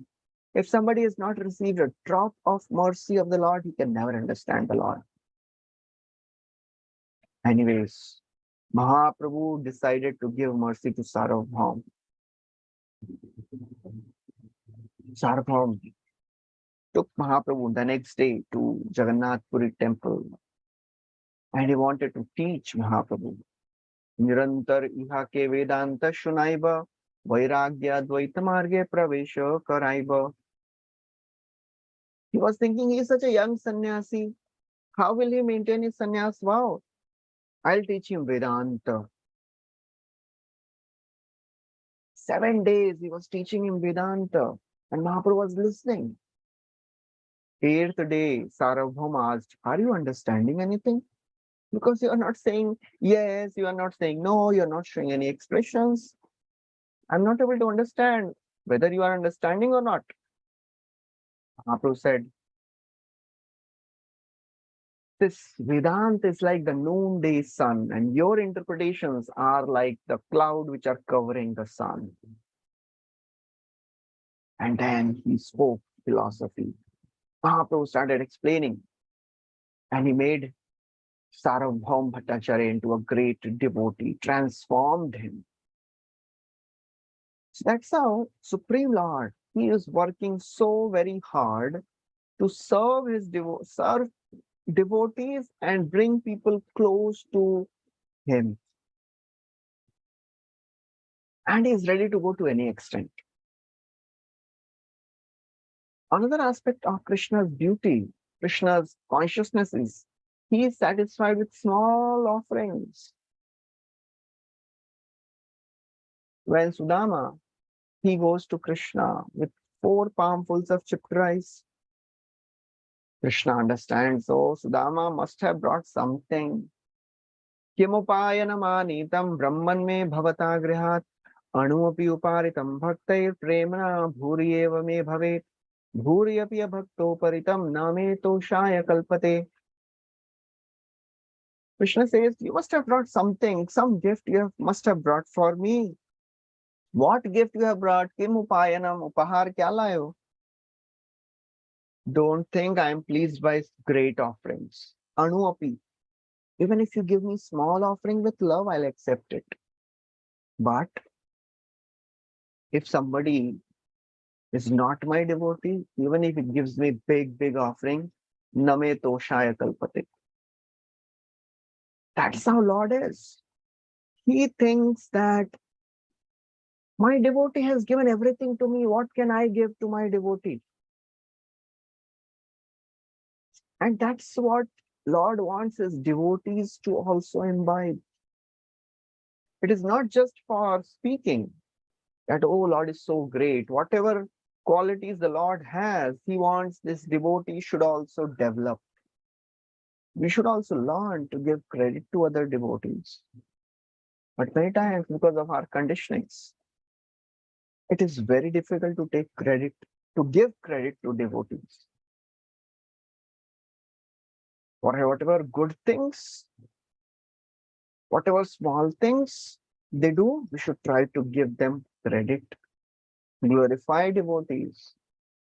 If somebody has not received a drop of mercy of the Lord, he can never understand the Lord. Anyways, Mahaprabhu decided to give mercy to Sarvabhaum. Sarvabhaum took Mahaprabhu the next day to Jagannath Puri temple and he wanted to teach Mahaprabhu. Nirantar iha ke Vedanta shunaiba vairagya dvaita marge pravesha karaiba. He was thinking he is such a young sannyasi. How will he maintain his sannyas vow? I'll teach him Vedanta. 7 days he was teaching him Vedanta, and Mahaprabhu was listening. 8th day, Sarvabhauma asked, "Are you understanding anything? Because you are not saying yes, you are not saying no, you are not showing any expressions. I'm not able to understand whether you are understanding or not." Mahaprabhu said, "This Vedanta is like the noonday sun, and your interpretations are like the cloud which are covering the sun." And then he spoke philosophy. Mahaprabhu started explaining, and he made Sarvabhaum Bhattacharya into a great devotee, transformed him. So that's how Supreme Lord, he is working so very hard to serve his devotees and bring people close to him. And he is ready to go to any extent. Another aspect of Krishna's beauty, Krishna's consciousness is he is satisfied with small offerings. When Sudama, he goes to Krishna with 4 palmfuls of chipped rice, Krishna understands, oh, Sudama must have brought something. Kimupayanamanitam brahman me bhavata grihat anuapi uparitam bhaktair premana bhuriyeva me bhavet bhuriyapi bhaktoparitam name toshaya kalpate. Krishna says, you must have brought something, some gift must have brought for me. What gift you have brought? Kim upayanam, upahar kya layo? Don't think I am pleased by great offerings. Anuapi. Even if you give me small offering with love, I'll accept it. But if somebody is not my devotee, even if it gives me big offering, name toshaya kalpate. That's how Lord is. He thinks that my devotee has given everything to me. What can I give to my devotee? And that's what Lord wants his devotees to also imbibe. It is not just for speaking that, oh, Lord is so great. Whatever qualities the Lord has, he wants this devotee should also develop. We should also learn to give credit to other devotees. But many times, because of our conditionings, it is very difficult to take credit, to give credit to devotees. For whatever good things, whatever small things they do, we should try to give them credit. Glorify devotees.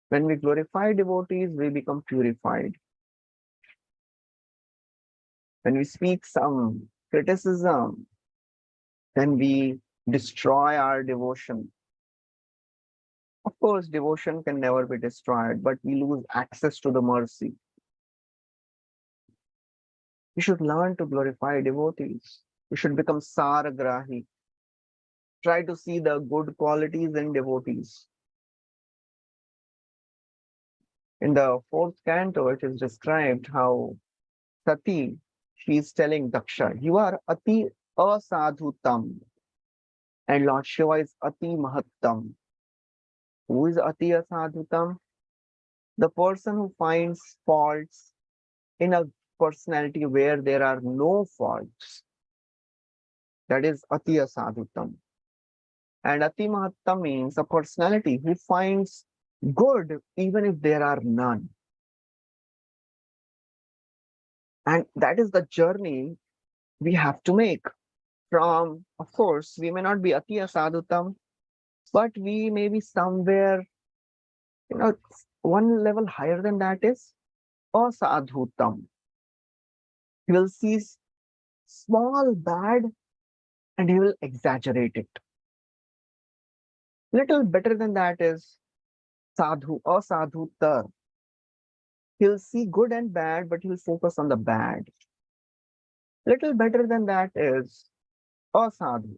When we glorify devotees, we become purified. When we speak some criticism, then we destroy our devotion. Of course, devotion can never be destroyed, but we lose access to the mercy. We should learn to glorify devotees. We should become saragrahi. Try to see the good qualities in devotees. In the 4th canto, it is described how Sati, she is telling Daksha, you are ati asadhutam. And Lord Shiva is ati mahattam. Who is ati asadhutam? The person who finds faults in a personality where there are no faults. That is ati asadhutam. And ati mahattam means a personality who finds good even if there are none. And that is the journey we have to make. From, of course, we may not be ati asadhutam, but we may be somewhere, one level higher than that is asadhutam. He will see small bad and he will exaggerate it. Little better than that is sadhu, asadhutar. He'll see good and bad, but he'll focus on the bad. Little better than that is asadhu.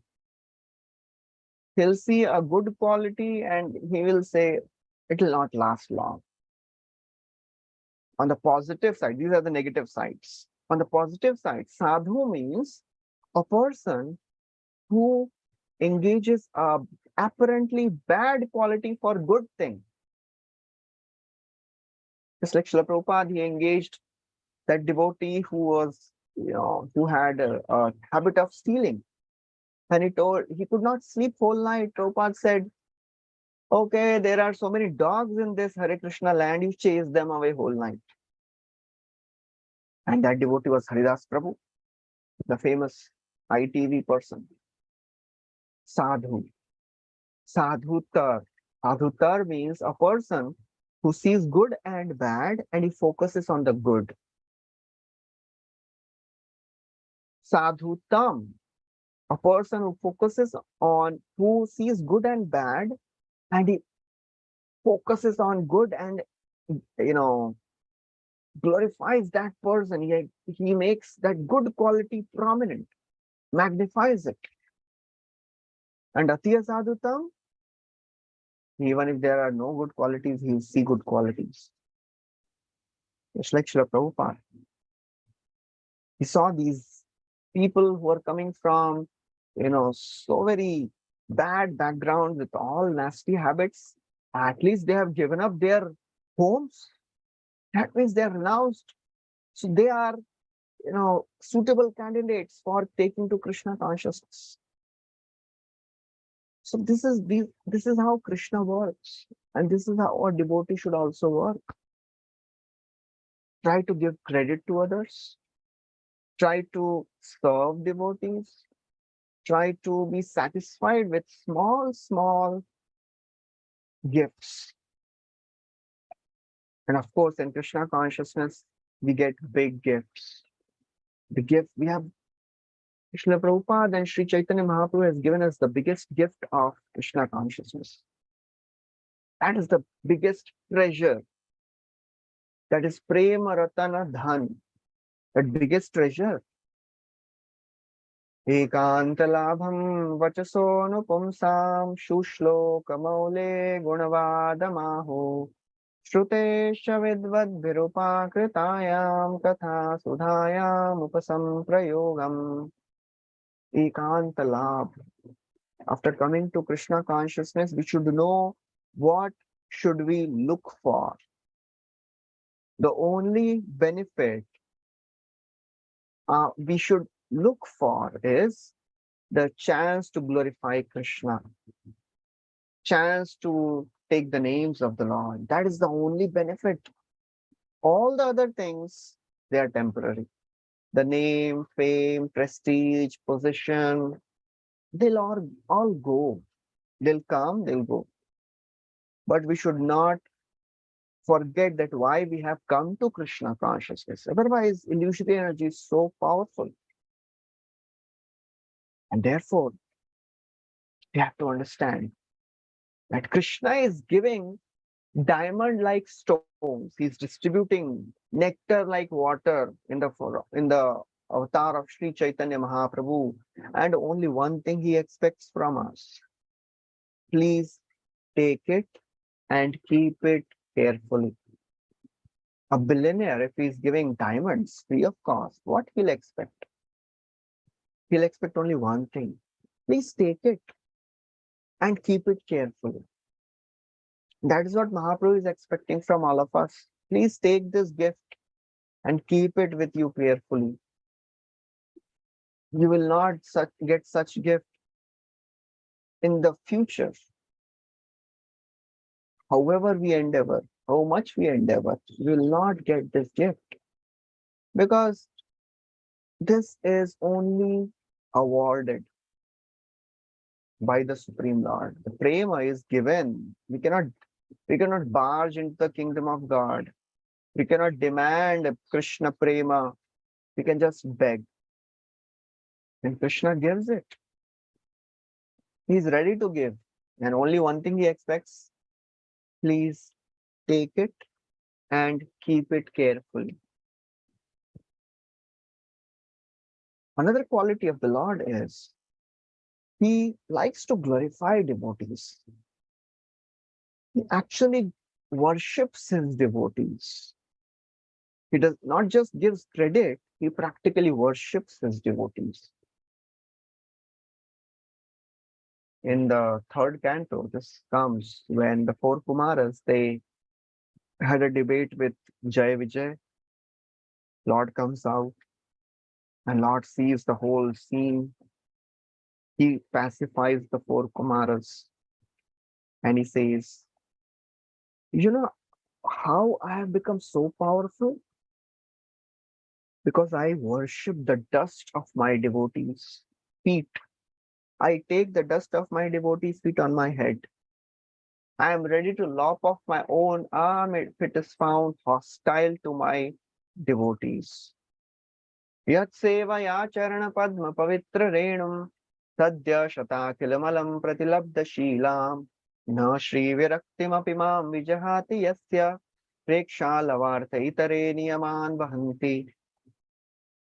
He'll see a good quality and he will say, it will not last long. On the positive side, these are the negative sides. On the positive side, sadhu means a person who engages a apparently bad quality for good thing. Just like Srila Prabhupada, he engaged that devotee who was, who had a habit of stealing. And he could not sleep whole night. Prabhupada said, okay, there are so many dogs in this Hare Krishna land, you chase them away whole night. And that devotee was Haridas Prabhu, the famous ITV person. Sadhu. Sadhutar. Sadhutar means a person who sees good and bad and he focuses on the good. Sadhutam. A person who sees good and bad and he focuses on good and glorifies that person. He makes that good quality prominent, magnifies it. And Atiya Sadhutam, even if there are no good qualities, he will see good qualities. Just like Srila Prabhupada. He saw these people who are coming from, so very bad background with all nasty habits. At least they have given up their homes. That means they are renounced. So they are, suitable candidates for taking to Krishna consciousness. So this is how Krishna works. And this is how a devotee should also work. Try to give credit to others. Try to serve devotees. Try to be satisfied with small gifts. And of course, in Krishna consciousness, we get big gifts. The gift we have, Srila Prabhupada and Sri Chaitanya Mahaprabhu has given us the biggest gift of Krishna consciousness. That is the biggest treasure. That is Prema Ratana Dhan. That biggest treasure. Ekantalabham vachaso nupumsam shushlokamole gunavadamaho Shrutesha vidvad virupa kritayam katha sudhayam upasam prayogam. Ekantalabh. After coming to Krishna consciousness, we should know what should we look for. The only benefit we should look for is the chance to glorify Krishna, chance to take the names of the Lord. That is the only benefit. All the other things, they are temporary. The name, fame, prestige, position, they'll all go. They'll come, they'll go. But we should not forget that why we have come to Krishna consciousness. Otherwise, illusory energy is so powerful. And therefore, we have to understand that Krishna is giving diamond-like stones. He's distributing nectar like water in the avatar of Sri Chaitanya Mahaprabhu. And only one thing he expects from us. Please take it and keep it carefully. A billionaire, if he's giving diamonds free of cost, what he'll expect? He'll expect only one thing. Please take it and keep it carefully. That is what Mahaprabhu is expecting from all of us. Please take this gift and keep it with you carefully. You will not get such gift in the future. However we endeavor, how much we endeavor, we will not get this gift. Because this is only awarded by the Supreme Lord. The prema is given. We cannot barge into the kingdom of God. We cannot demand Krishna prema. We can just beg. And Krishna gives it. He's ready to give. And only one thing he expects, please take it and keep it carefully. Another quality of the Lord is he likes to glorify devotees. He actually worships his devotees. He does not just gives credit, he practically worships his devotees. in the third canto, this comes when the four Kumaras, they had a debate with Jai Vijay. Lord comes out and Lord sees the whole scene. He pacifies the four Kumaras and he says, you know how I have become so powerful? Because I worship the dust of my devotees' feet. I take the dust of my devotees' feet on my head. I am ready to lop off my own arm if it is found hostile to my devotees. Yat sevaya charana padma pavitra renum tadya shatakilamalam pratilabdha shilam na shri viraktim apimam vijahati yasya preksha lavartha itare niyaman vahanti.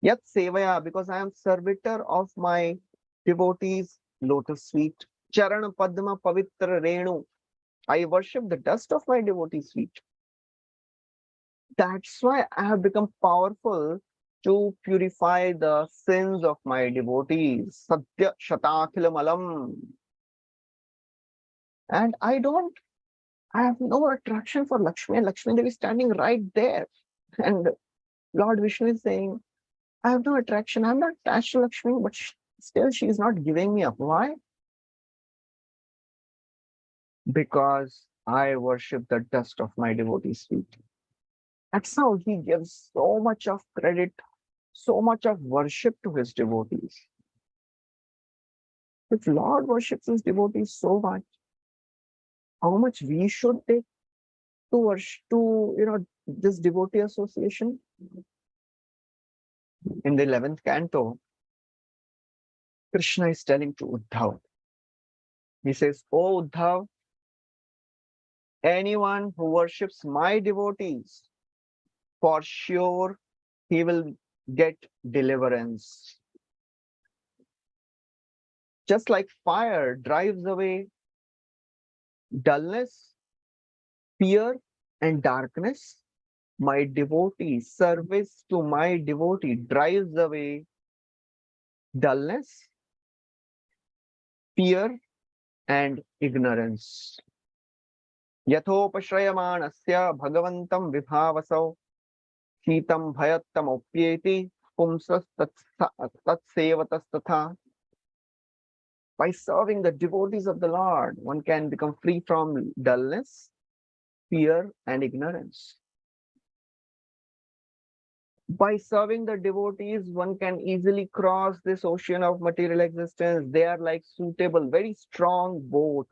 Yat sevaya, because I am servitor of my devotees' lotus feet. Charana padma pavitra renu. I worship the dust of my devotees' feet. That's why I have become powerful to purify the sins of my devotees. Satya Shatakila Malam. And I have no attraction for Lakshmi. Lakshmi Devi is standing right there. And Lord Vishnu is saying, I have no attraction. I'm not attached to Lakshmi, but still she is not giving me up. Why? Because I worship the dust of my devotees' feet. That's how he gives so much of credit, so much of worship to his devotees. If Lord worships his devotees so much, how much we should take to worship, to this devotee association? In the 11th canto, Krishna is telling to Uddhav. He says, "Oh Uddhav, anyone who worships my devotees, for sure he will get deliverance. Just like fire drives away dullness, fear, and darkness, my devotee, service to my devotee drives away dullness, fear, and ignorance. Yatopashrayamanasya bhagavantam vibhavasau Shitam bhayattam opyeti pumsas tatsevatas tatha. By serving the devotees of the Lord, one can become free from dullness, fear, and ignorance. By serving the devotees, one can easily cross this ocean of material existence. They are like suitable, very strong boat.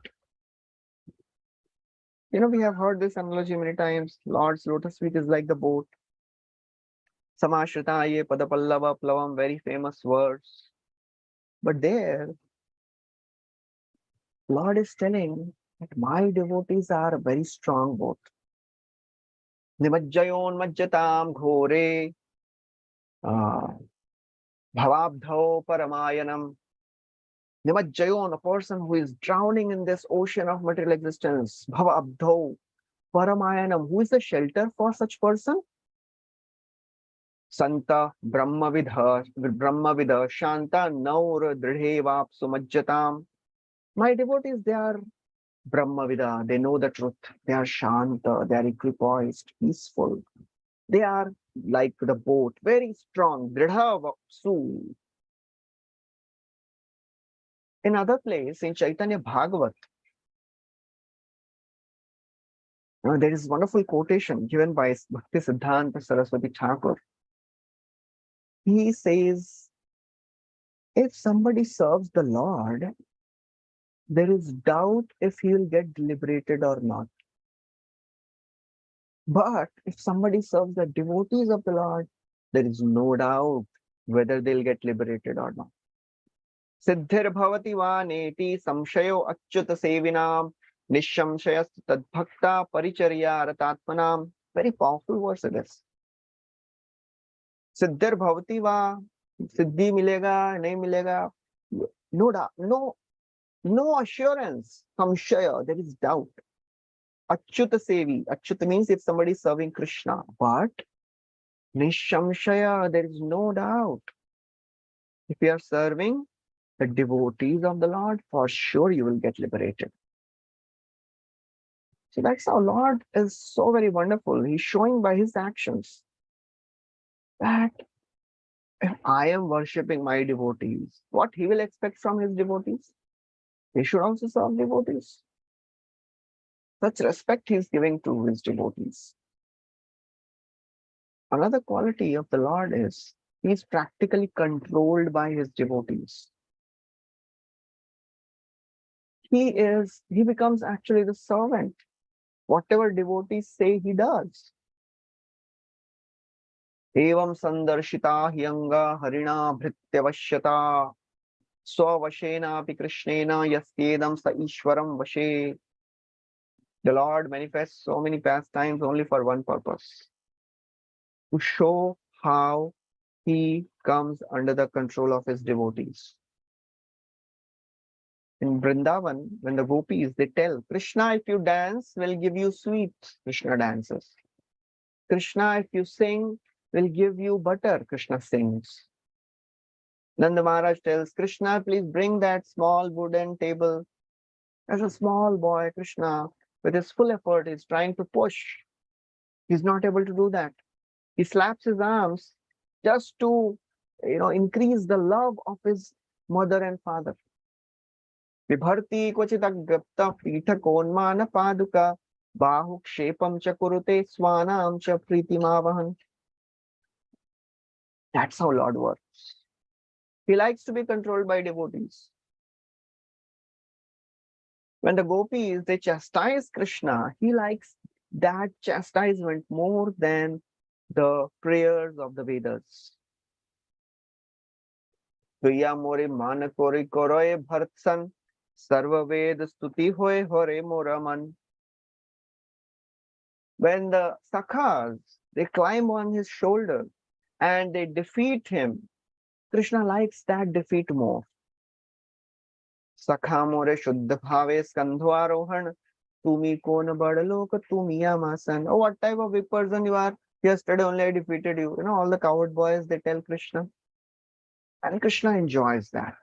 We have heard this analogy many times. Lord's lotus feet is like the boat. Samashritaye padapallava plavam, very famous words. But there, Lord is telling that my devotees are a very strong boat. Nimajjayon majjatam ghore bhavabdho paramayanam. Nimajjayon, a person who is drowning in this ocean of material existence. Bhavabdho paramayanam. Who is the shelter for such person? Santa Brahmavidha Shanta Naur Dridhevap Sumajjatam. My devotees, they are Brahmavida, they know the truth. They are Shanta, they are equipoised, peaceful. They are like the boat, very strong. Dridhavapsu. In other place, in Chaitanya Bhagavat, there is wonderful quotation given by Bhakti Siddhanta Saraswati Thakur. He says, if somebody serves the Lord, there is doubt if he will get liberated or not. But if somebody serves the devotees of the Lord, there is no doubt whether they'll get liberated or not. Siddhir bhavati vaneti samshayo achyuta sevinam nishamshayas tadbhakta paricharya ratatmanam. Very powerful verse it is. Siddhir bhavati va, siddhi milega, nahi milega. No doubt, no assurance. Samshaya, there is doubt. Achyuta sevi. Achyuta means if somebody is serving Krishna. But nishamshaya, there is no doubt. If we are serving the devotees of the Lord, for sure you will get liberated. So that's how Lord is so very wonderful. He's showing by his actions that if I am worshipping my devotees, what he will expect from his devotees? He should also serve devotees. Such respect he is giving to his devotees. Another quality of the Lord is he is practically controlled by his devotees. He becomes actually the servant. Whatever devotees say, he does. Evam sandarshita hyanga harina bhrityavashyata swavashena api krishnena yasyedam sa ishwaram vashe. The Lord manifests so many pastimes only for one purpose, to show how he comes under the control of his devotees. In Vrindavan, when the gopis, they tell Krishna, if you dance, we'll give you sweets. Krishna dances. Krishna, if you sing, we'll give you butter. Krishna sings. Nanda Maharaj tells Krishna, please bring that small wooden table. As a small boy, Krishna, with his full effort, is trying to push. He's not able to do that. He slaps his arms just to, increase the love of his mother and father. Vibharti kvachitagyapta pithakonmana paduka bahukshepam cha kurute swanam cha pritimavahan. That's how Lord works. He likes to be controlled by devotees. When the gopis, they chastise Krishna, he likes that chastisement more than the prayers of the Vedas. Tuya more man kori koroye bhartsan sarva ved stuti hoye hore moraman. When the sakhas, they climb on his shoulder and they defeat him, Krishna likes that defeat more. Sakha more shuddha bhave skandhvarohan tumi kona badaloka tumi yamasan. Oh, what type of big person you are? Yesterday only I defeated you. All the coward boys, they tell Krishna. And Krishna enjoys that.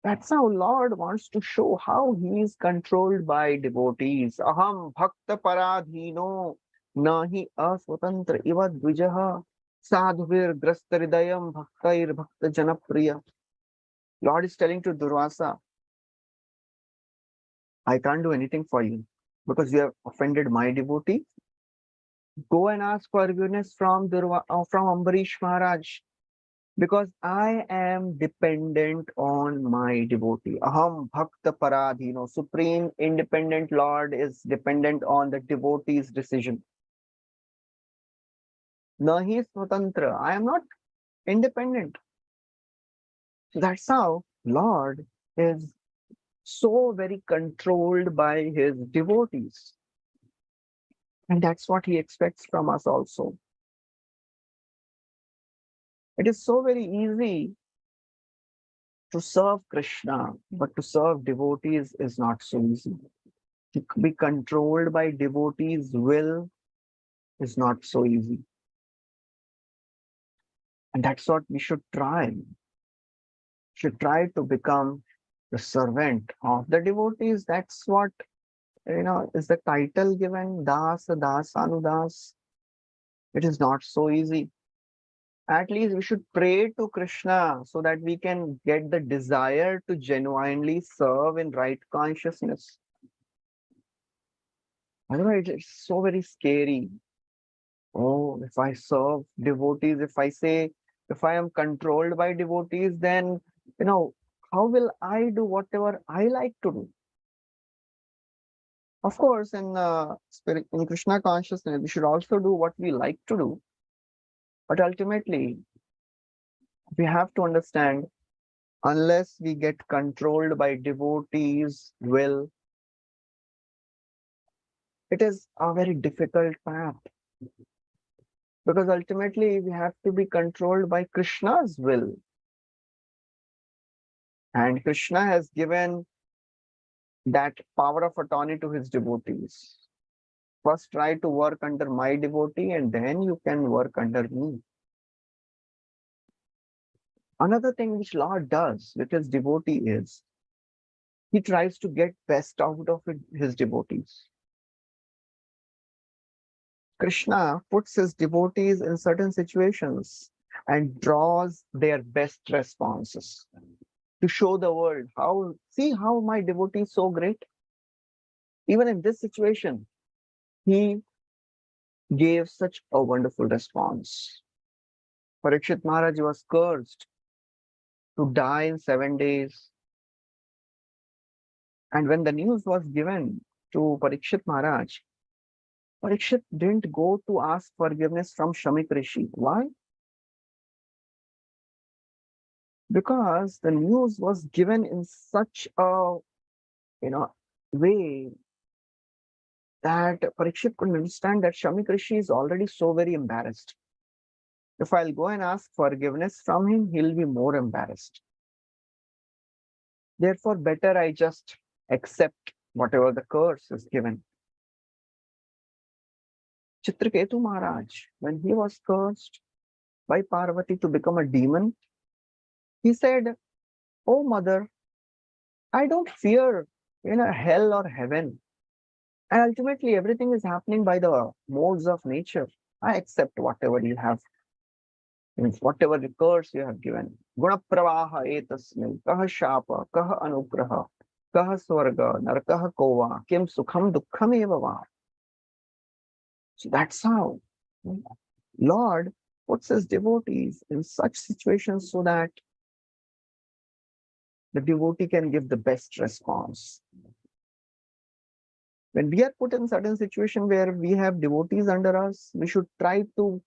That's how Lord wants to show how he is controlled by devotees. Aham bhakta paradhino nahi aswatantra iva dvijaha sadhuvir grastharidayam bhaktair bhakta janapriya. Lord is telling to Durvasa, I can't do anything for you because you have offended my devotee. Go and ask forgiveness from Ambarish Maharaj, because I am dependent on my devotee. Aham bhakta paradhino. Supreme independent Lord is dependent on the devotee's decision. Nahi swatantra. I am not independent. So that's how Lord is so very controlled by his devotees. And that's what he expects from us also. It is so very easy to serve Krishna, but to serve devotees is not so easy. To be controlled by devotees' will is not so easy. And that's what we should try. We should try to become the servant of the devotees. That's what, is the title given, Das, Das, Anudas. It is not so easy. At least we should pray to Krishna so that we can get the desire to genuinely serve in right consciousness. Otherwise, it's so very scary. Oh, if I serve devotees, if I am controlled by devotees, then, how will I do whatever I like to do? Of course, in Krishna consciousness, we should also do what we like to do. But ultimately, we have to understand, unless we get controlled by devotees' will, it is a very difficult path. Because ultimately, we have to be controlled by Krishna's will. And Krishna has given that power of attorney to his devotees. First, try to work under my devotee, and then you can work under me. Another thing which Lord does with his devotee is he tries to get best out of his devotees. Krishna puts his devotees in certain situations and draws their best responses to show the world see how my devotee is so great. Even in this situation, he gave such a wonderful response. Parikshit Maharaj was cursed to die in 7 days. And when the news was given to Parikshit Maharaj, Parikshit didn't go to ask forgiveness from Shamik Rishi. Why? Because the news was given in such a way that Parikshit could understand that Shamik Rishi is already so very embarrassed. If I'll go and ask forgiveness from him, he'll be more embarrassed. Therefore, better I just accept whatever the curse is given. Chitraketu Maharaj, when he was cursed by Parvati to become a demon, he said, "Oh mother, I don't fear hell or heaven. And ultimately everything is happening by the modes of nature. I accept whatever you have, whatever the curse you have given. Guna pravaha etasmil, kaha shapa, kaha anugraha, kaha swarga, narkaha kova, kim sukham dukkham evava." So that's how Lord puts his devotees in such situations so that the devotee can give the best response. When we are put in certain situation where we have devotees under us, we should try to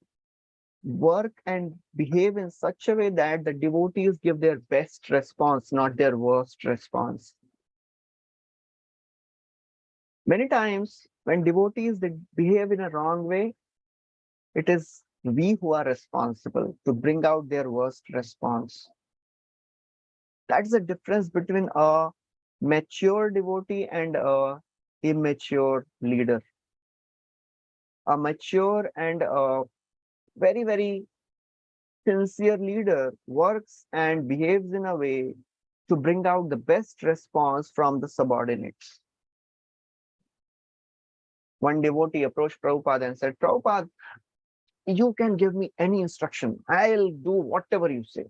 work and behave in such a way that the devotees give their best response, not their worst response. Many times when devotees they behave in a wrong way, it is we who are responsible to bring out their worst response. That's the difference between a mature devotee and a immature leader. A mature and a very, very sincere leader works and behaves in a way to bring out the best response from the subordinates. One devotee approached Prabhupada and said, "Prabhupada, you can give me any instruction. I'll do whatever you say.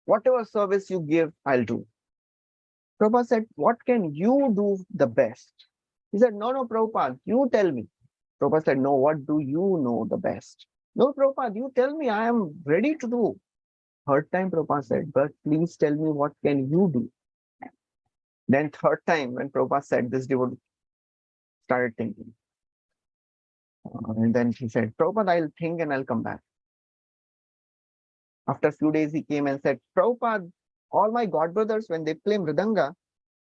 Whatever service you give, I'll do." Prabhupada said, "What can you do the best?" He said, "No, Prabhupada, you tell me." Prabhupada said, "No, what do you know the best?" "No, Prabhupada, you tell me, I am ready to do." Third time, Prabhupada said, "But please tell me, what can you do?" Then third time, when Prabhupada said this, devotee started thinking. And then he said, "Prabhupada, I'll think and I'll come back." After a few days, he came and said, "Prabhupada, all my god brothers, when they play mridanga,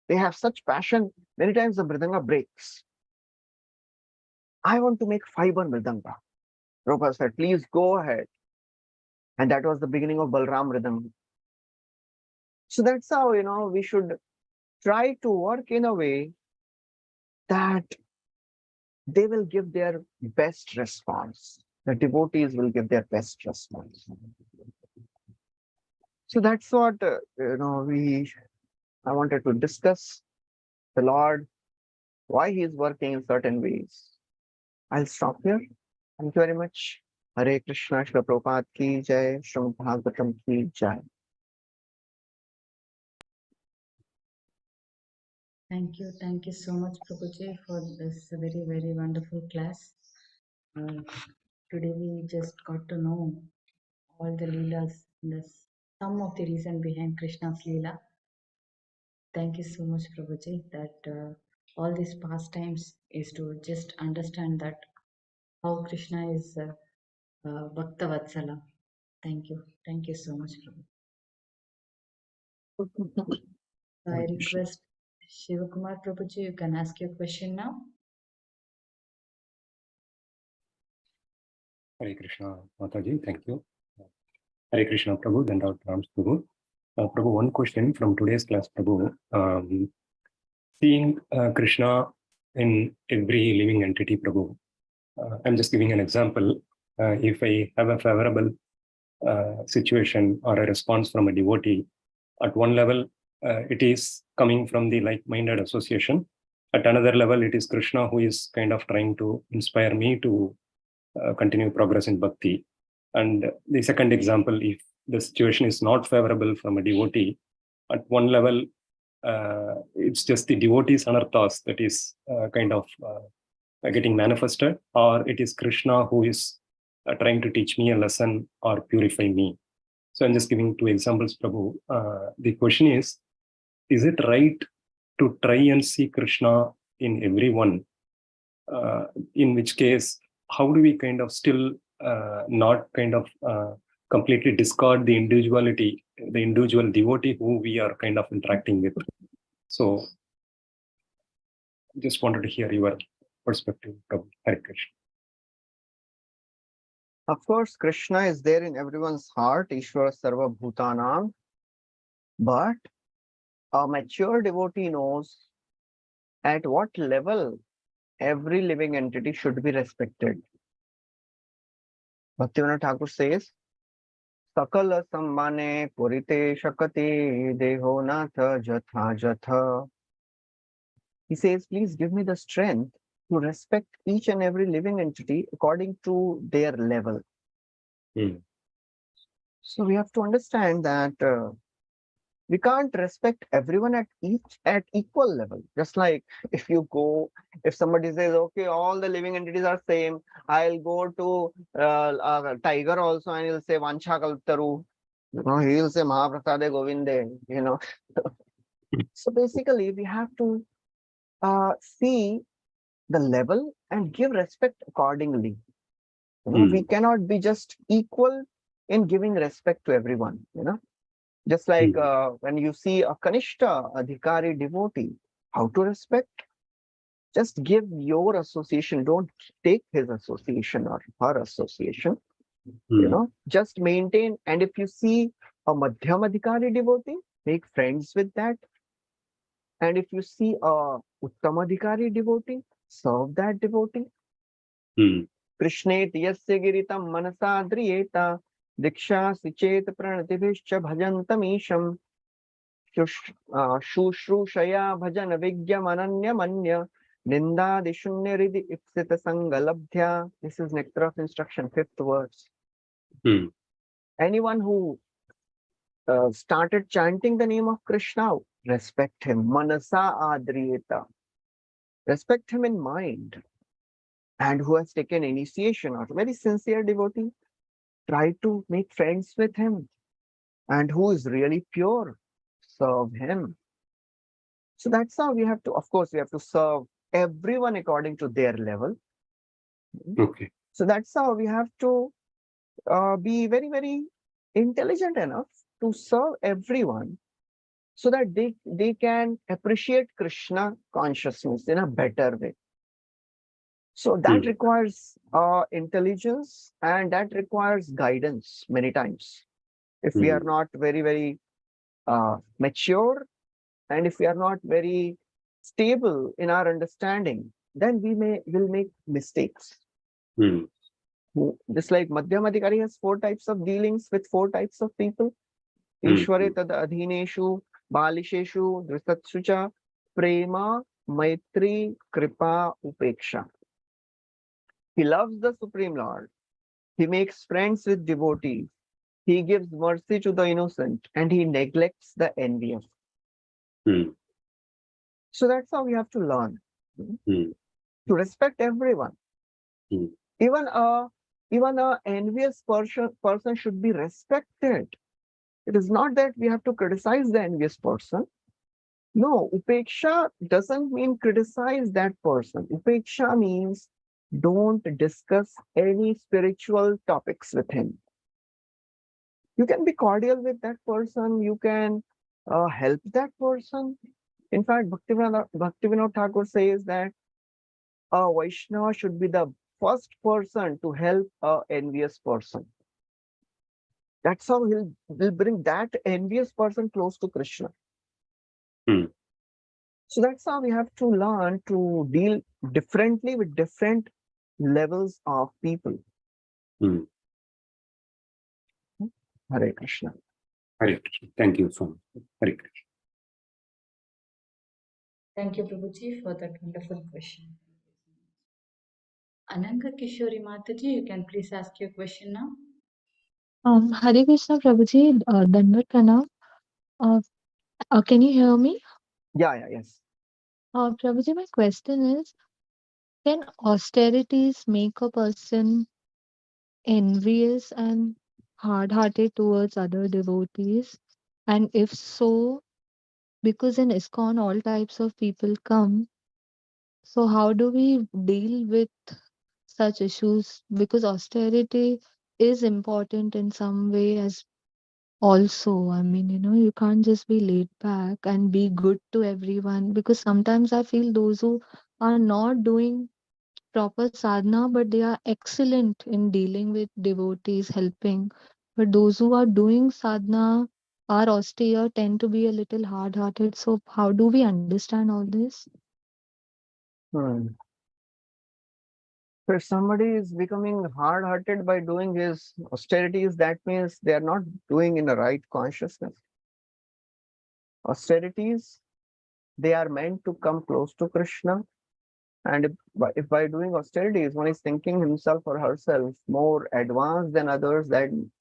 they have such passion. Many times the mridanga breaks. I want to make fiber mridanga." Prabhupada said, "Please go ahead." And that was the beginning of Balram Mridanga. So that's how, we should try to work in a way that they will give their best response. The devotees will give their best response. So that's what, I wanted to discuss the Lord, why he is working in certain ways. I'll stop here. Thank you very much. Hare Krishna, Shri Prabhupada ki jai, Srimad Bhagavatam ki jai. Thank you so much, Prabhuji, for this very, very wonderful class. Today we just got to know all the Leelas, some of the reason behind Krishna's Leela. Thank you so much, Prabhuji, that all these pastimes is to just understand that how Krishna is Bhakta Vatsala. Thank you so much, Prabhu. I request Shivakumar Prabhuji, you can ask your question now. Hare Krishna, Mataji, thank you. Hare Krishna, Prabhu, and our Prabhu. Prabhu, one question from today's class, Prabhu. Seeing Krishna in every living entity, Prabhu. I'm just giving an example. If I have a favorable situation or a response from a devotee, at one level, it is coming from the like-minded association. At another level, it is Krishna who is kind of trying to inspire me to continue progress in bhakti. And the second example, if the situation is not favorable from a devotee, at one level, it's just the devotee's anarthas that is kind of getting manifested, or it is Krishna who is trying to teach me a lesson or purify me. So I'm just giving two examples, Prabhu. The question is it right to try and see Krishna in everyone? In which case, how do we kind of still not kind of completely discard the individuality, the individual devotee who we are kind of interacting with? So just wanted to hear your perspective, Prabhu. Hare Krishna. Of course, Krishna is there in everyone's heart, Ishvara Sarva Bhutanam. But a mature devotee knows at what level every living entity should be respected. Bhaktivinoda Thakur says, Sakala sammane purite shakati deho natha jatha jatha. He says, please give me the strength to respect each and every living entity according to their level. So we have to understand that we can't respect everyone at equal level. Just like if somebody says, okay, all the living entities are same, I'll go to a tiger also and he'll say Vancha Kalptaru. He'll say Mahaprasade Govinde, So basically we have to see the level and give respect accordingly. We cannot be just equal in giving respect to everyone, Just like when you see a Kanishta Adhikari devotee, how to respect? Just give your association, don't take his association or her association, just maintain. And if you see a Madhyam Adhikari devotee, make friends with that. And if you see a Uttam Adhikari devotee, serve that devotee. Krishnet yasya giritam manasa driyeta diksha sichet pranatibhishcha bhajantamisham shushrusaya bhajan vigyam ananyamanya ninda dishunyaridi ipsita sangalabdhya. This is nectar of instruction, 5th verse. Anyone who started chanting the name of Krishna, respect him. Manasa adriyeta. Respect him in mind. And who has taken initiation or a very sincere devotee, try to make friends with him. And who is really pure, serve him. So that's how we have to, of course, we have to serve everyone according to their level. Okay. So that's how we have to be very, very intelligent enough to serve everyone so that they can appreciate Krishna consciousness in a better way. So that requires intelligence, and that requires guidance many times. If we are not very, very mature, and if we are not very stable in our understanding, then will make mistakes. Just like Madhyam Adhikari has 4 types of dealings with 4 types of people. Ishware tad adhineshu, balisheshu, drisatsucha, prema, maitri, kripa, upeksha. He loves the Supreme Lord. He makes friends with devotees. He gives mercy to the innocent, and he neglects the envious. So that's how we have to learn to respect everyone. Even a envious person should be respected. It is not that we have to criticize the envious person. No, upeksha doesn't mean criticize that person. Upeksha means don't discuss any spiritual topics with him. You can be cordial with that person. You can help that person. In fact, Bhaktivinoda Thakur says that a Vaishnava should be the first person to help an envious person. That's how he'll bring that envious person close to Krishna. So that's how we have to learn to deal differently with different levels of people. Hare Krishna. Hare Krishna. Thank you so much. Hare Krishna. Thank you, Prabhuji, for that wonderful question. Ananga Kishori Mataji, you can please ask your question now. Hare Krishna Prabhuji, Dandavat Pranam. Can you hear me? Yes. Prabhuji, my question is, can austerities make a person envious and hard-hearted towards other devotees? And if so, because in ISKCON all types of people come, so how do we deal with such issues? Because austerity is important in some way as also. I mean, you can't just be laid back and be good to everyone, because sometimes I feel those who are not doing proper sadhana, but they are excellent in dealing with devotees, helping. But those who are doing sadhana, are austere, tend to be a little hard-hearted. So how do we understand all this? So if somebody is becoming hard-hearted by doing his austerities, that means they are not doing in the right consciousness. Austerities, they are meant to come close to Krishna. And if by doing austerities, one is thinking himself or herself more advanced than others, then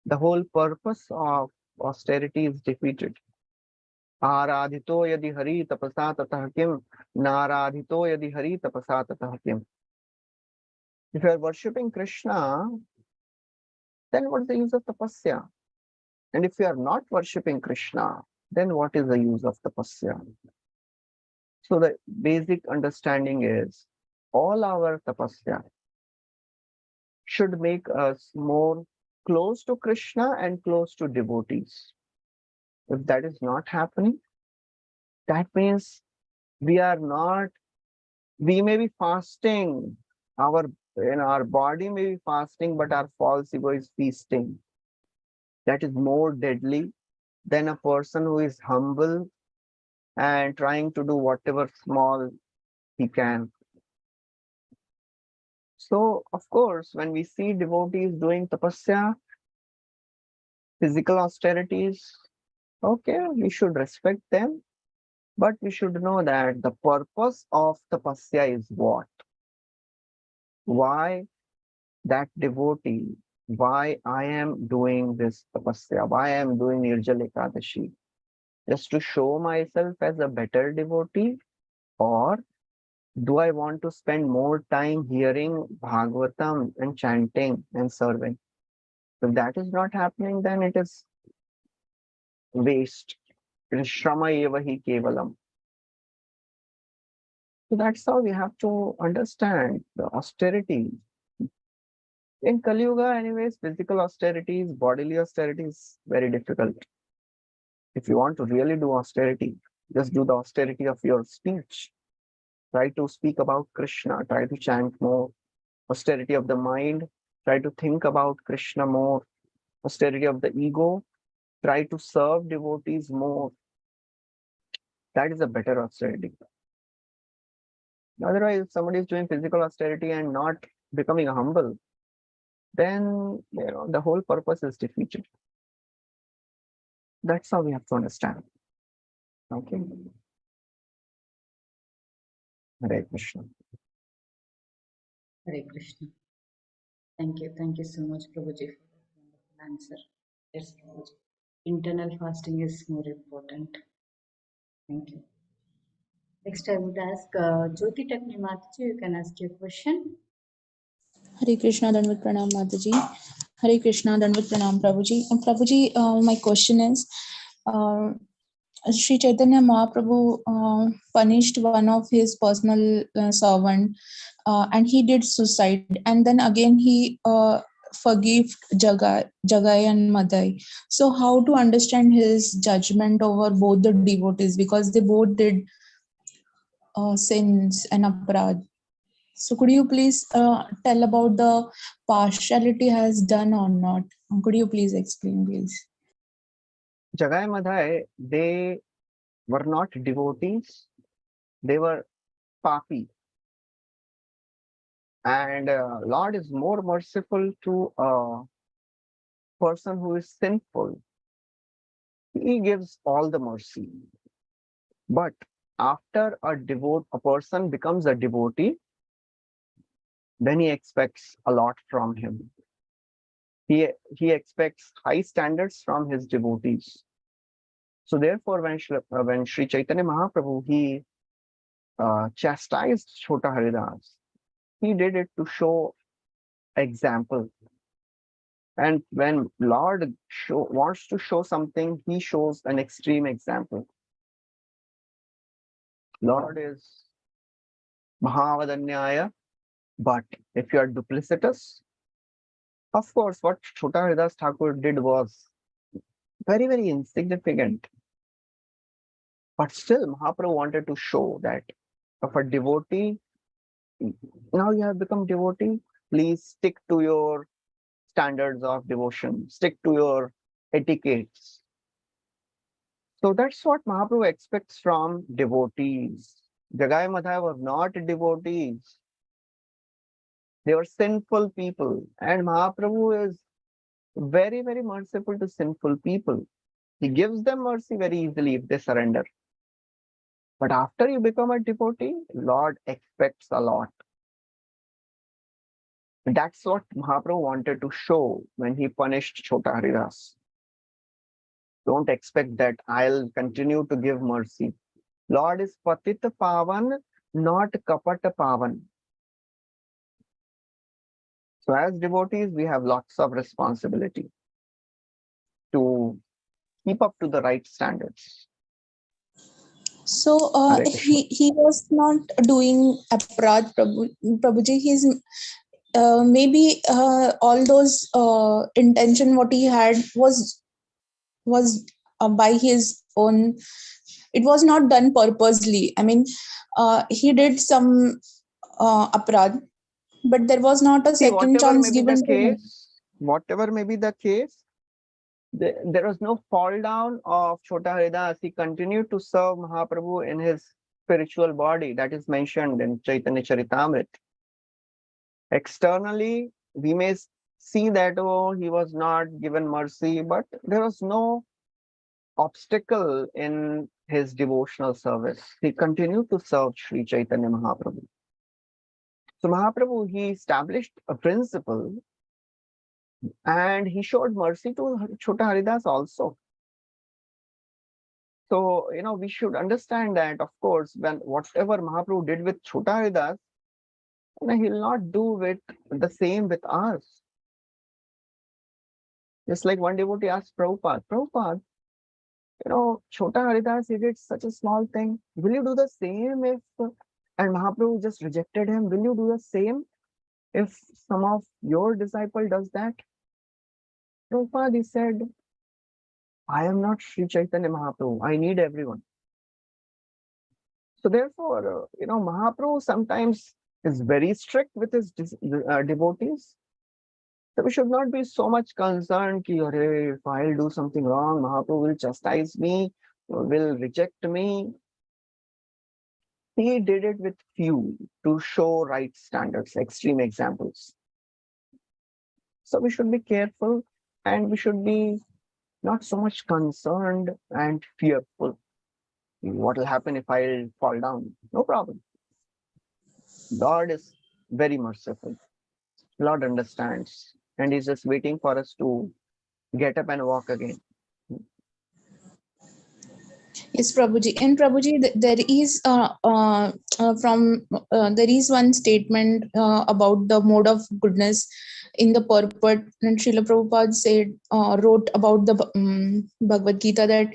the whole purpose of austerity is defeated. Aradhito yadi hari tapasa tatah kim, naradhito yadi hari tapasa tatah kim. If you are worshipping Krishna, then what is the use of tapasya? And if you are not worshipping Krishna, then what is the use of tapasya? So the basic understanding is all our tapasya should make us more close to Krishna and close to devotees. If that is not happening, that means we may be fasting, our body may be fasting, but our false ego is feasting. That is more deadly than a person who is humble and trying to do whatever small he can. So, of course, when we see devotees doing tapasya, physical austerities, okay, we should respect them, but we should know that the purpose of tapasya is what? Why that devotee, why I am doing this tapasya, why I am doing Nirjala Ekadashi? Just to show myself as a better devotee, or do I want to spend more time hearing Bhagavatam and chanting and serving? If that is not happening, then it is waste. It is Shrama eva hi kevalam. So that's how we have to understand the austerity. In Kali Yuga, anyways, physical austerities, bodily austerities, very difficult. If you want to really do austerity, just do the austerity of your speech. Try to speak about Krishna, try to chant more. Austerity of the mind, try to think about Krishna more. Austerity of the ego, try to serve devotees more. That is a better austerity. Otherwise, if somebody is doing physical austerity and not becoming humble, then the whole purpose is defeated. That's how we have to understand. Okay. Hare Krishna. Hare Krishna. Thank you. Thank you so much, Prabhuji, for that wonderful answer. Yes, Prabhuji. Internal fasting is more important. Thank you. Next, I would ask Jyoti Takni Mataji, you can ask your question. Hare Krishna, Dandavat Pranam Mataji. Hare Krishna, Dandavat Pranam Prabhuji. Prabhuji, my question is, Sri Chaitanya Mahaprabhu punished one of his personal servant, and he did suicide, and then again he forgave Jagai and Madai. So how to understand his judgment over both the devotees, because they both did sins and aparad. So could you please tell about the partiality has done or not? Could you please explain, please? Jagai and Madai, they were not devotees, they were papi. And Lord is more merciful to person who is sinful, he gives all the mercy. But after a person becomes a devotee, then he expects a lot from him. He expects high standards from his devotees. So therefore, when Sri Chaitanya Mahaprabhu, he chastised Chota Haridas, he did it to show example. And when Lord wants to show something, he shows an extreme example. Lord is Mahavadanyaya, but if you are duplicitous, of course, what Chota Haridas Thakur did was very, very insignificant. But still, Mahaprabhu wanted to show that of a devotee, now you have become devotee, please stick to your standards of devotion, stick to your etiquettes. So that's what Mahaprabhu expects from devotees. Jagai Madhai was not devotees. They were sinful people. And Mahaprabhu is very, very merciful to sinful people. He gives them mercy very easily if they surrender. But after you become a devotee, Lord expects a lot. That's what Mahaprabhu wanted to show when he punished Chota Haridas. Don't expect that I'll continue to give mercy. Lord is Patita Pavan, not Kapata Pavan. So as devotees, we have lots of responsibility to keep up to the right standards. So Hare Krishna. he was not doing aparadh, Prabhuji. He's maybe all those intention what he had was by his own. It was not done purposely. I mean, he did some aparadh, but there was not a See, second whatever chance may be given the to him. case, whatever may be the case, there was no fall down of Chota Haridas. He continued to serve Mahaprabhu in his spiritual body that is mentioned in Chaitanya Charitamrita. Externally, we may see that, oh, he was not given mercy, but there was no obstacle in his devotional service. He continued to serve Sri Chaitanya Mahaprabhu. So Mahaprabhu, he established a principle and he showed mercy to Chota Haridas also. So, we should understand that, of course, when whatever Mahaprabhu did with Chota Haridas, he'll not do with the same with us. Just like one devotee asked Prabhupada, Chota Haridas, he did such a small thing. Will you do the same if, and Mahaprabhu just rejected him, will you do the same if some of your disciple does that? Prabhupada, he said, I am not Sri Chaitanya Mahaprabhu. I need everyone. So therefore, Mahaprabhu sometimes is very strict with his devotees. So we should not be so much concerned ki, if I'll do something wrong, Mahaprabhu will chastise me, will reject me. He did it with few to show right standards, extreme examples. So we should be careful and we should be not so much concerned and fearful. What will happen if I fall down? No problem. God is very merciful. Lord understands and he's just waiting for us to get up and walk again. Yes, Prabhuji. And Prabhuji, there is there is one statement about the mode of goodness in the purport, and Srila Prabhupada wrote about the Bhagavad Gita that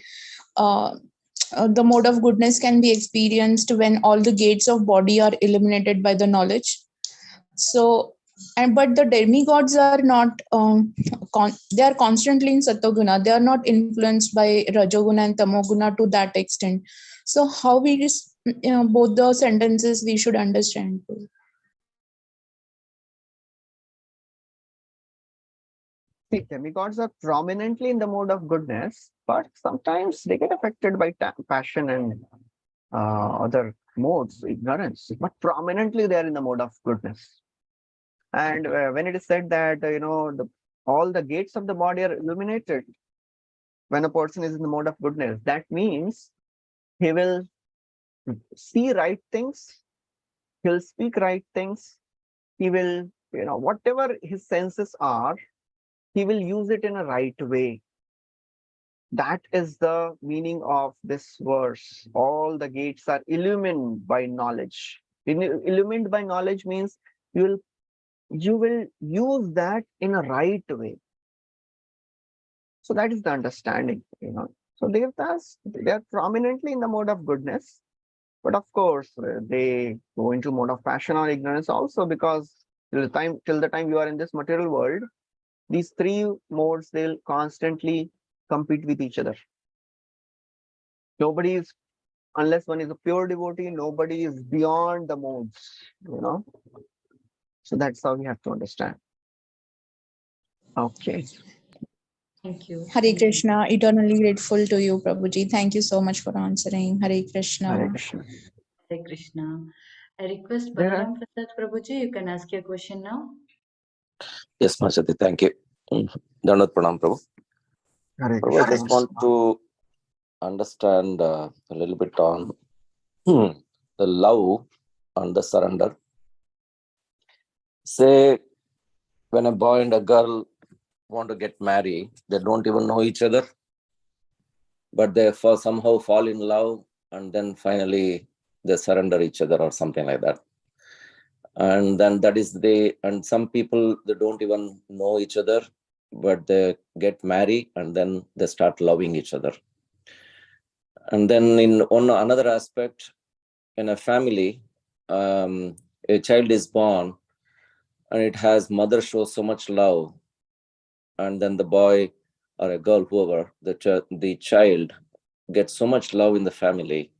the mode of goodness can be experienced when all the gates of body are eliminated by the knowledge. So, but the demigods are not, they are constantly in Sattva-guna. They are not influenced by Rajoguna and Tamoguna to that extent. So how we just, both the sentences we should understand. See, demigods are prominently in the mode of goodness, but sometimes they get affected by passion and other modes, ignorance, but prominently they are in the mode of goodness. And when it is said that, the all the gates of the body are illuminated when a person is in the mode of goodness. That means he will see right things, he'll speak right things, he will, whatever his senses are, he will use it in a right way. That is the meaning of this verse. All the gates are illumined by knowledge. Illumined by knowledge means you will use that in a right way. So that is the understanding, So Devtas, they are prominently in the mode of goodness, but of course they go into mode of passion or ignorance also, because till the time you are in this material world, these three modes, they'll constantly compete with each other. Nobody is, unless one is a pure devotee, nobody is beyond the modes, So that's how we have to understand. Okay. Thank you. Hare Krishna, eternally grateful to you, Prabhuji. Thank you so much for answering. Hare Krishna. Hare Krishna. Hare Krishna. I request There are- Balaram Prasad Prabhuji, you can ask your question now. Yes, Machati, thank you. Dandavat Pranam, Prabhu. Hare Prabhu, I Krishna. just want to understand a little bit on the love and the surrender. Say, when a boy and a girl want to get married, they don't even know each other, but they somehow fall in love, and then finally they surrender each other or something like that. And then that is and some people, they don't even know each other, but they get married and then they start loving each other. And then on another aspect, in a family, a child is born and it has mother shows so much love, and then the boy or a girl, whoever, the child gets so much love in the family,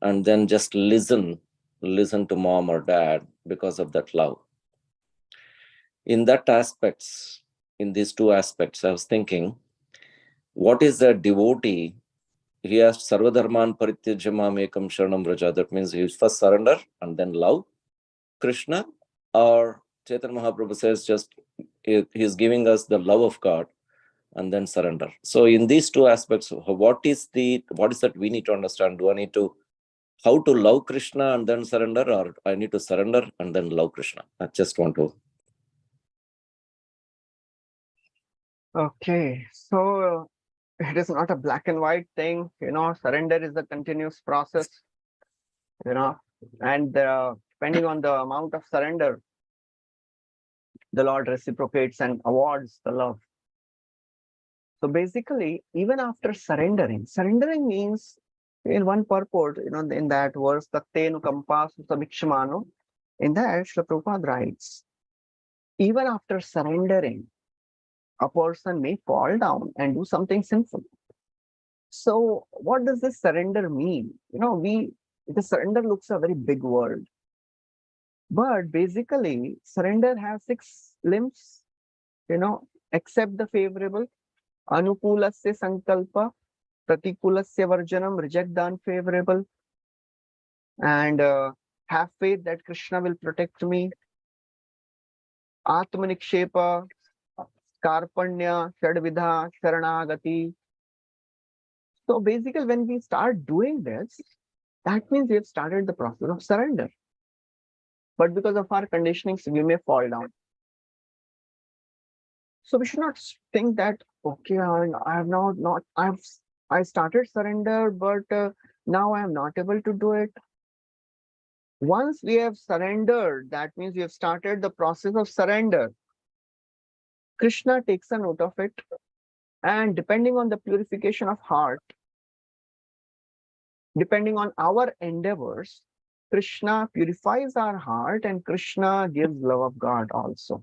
and then just listen to mom or dad because of that love. In these two aspects, I was thinking, what is a devotee? He has Sarvadharman Parityajya Ekam Sharanam Vraja. That means he first surrender and then love Krishna. Or Chaitanya Mahaprabhu says just he's giving us the love of God and then surrender. So in these two aspects, what is that we need to understand? Do I need to how to love Krishna and then surrender, or I need to surrender and then love Krishna? I just want to. Okay, so it is not a black and white thing, surrender is a continuous process, and depending on the amount of surrender, the Lord reciprocates and awards the love. So basically, even after surrendering means, in one purport, in that verse, Tattenu Kampasu Samikshmano, in that Srila Prabhupada writes, even after surrendering, a person may fall down and do something sinful. So what does this surrender mean? The surrender looks a very big word. But basically, surrender has 6 limbs, accept the favorable, anukulasya sankalpa, pratikulasya varjanam, reject the unfavorable, and have faith that Krishna will protect me, atmanikshepa, karpanya, shadvidha, sharanagati. So basically, when we start doing this, that means we have started the process of surrender. But because of our conditionings, we may fall down. So we should not think that, okay, I started surrender, but now I am not able to do it. Once we have surrendered, that means we have started the process of surrender. Krishna takes a note of it, and depending on the purification of heart, depending on our endeavors, Krishna purifies our heart and Krishna gives love of God also.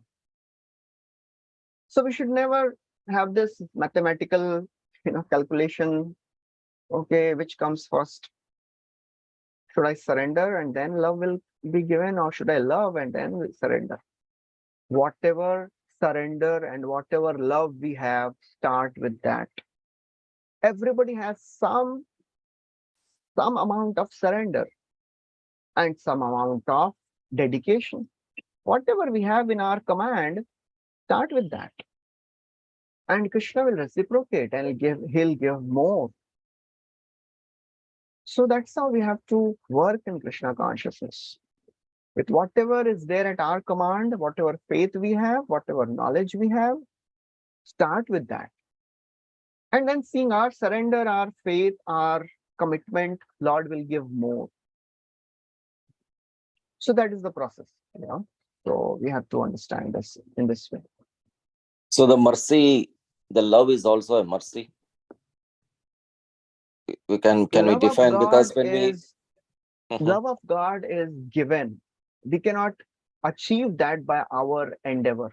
So we should never have this mathematical, calculation. Okay, which comes first? Should I surrender and then love will be given, or should I love and then surrender? Whatever surrender and whatever love we have, start with that. Everybody has some amount of surrender and some amount of dedication. Whatever we have in our command, start with that. and Krishna will reciprocate and he'll give more. So that's how we have to work in Krishna consciousness. With whatever is there at our command, whatever faith we have, whatever knowledge we have, start with that. And then seeing our surrender, our faith, our commitment, Lord will give more. So that is the process, you know. So we have to understand this in this way. So the mercy, the love is also a mercy. Can we define, because when love of God is given. We cannot achieve that by our endeavor.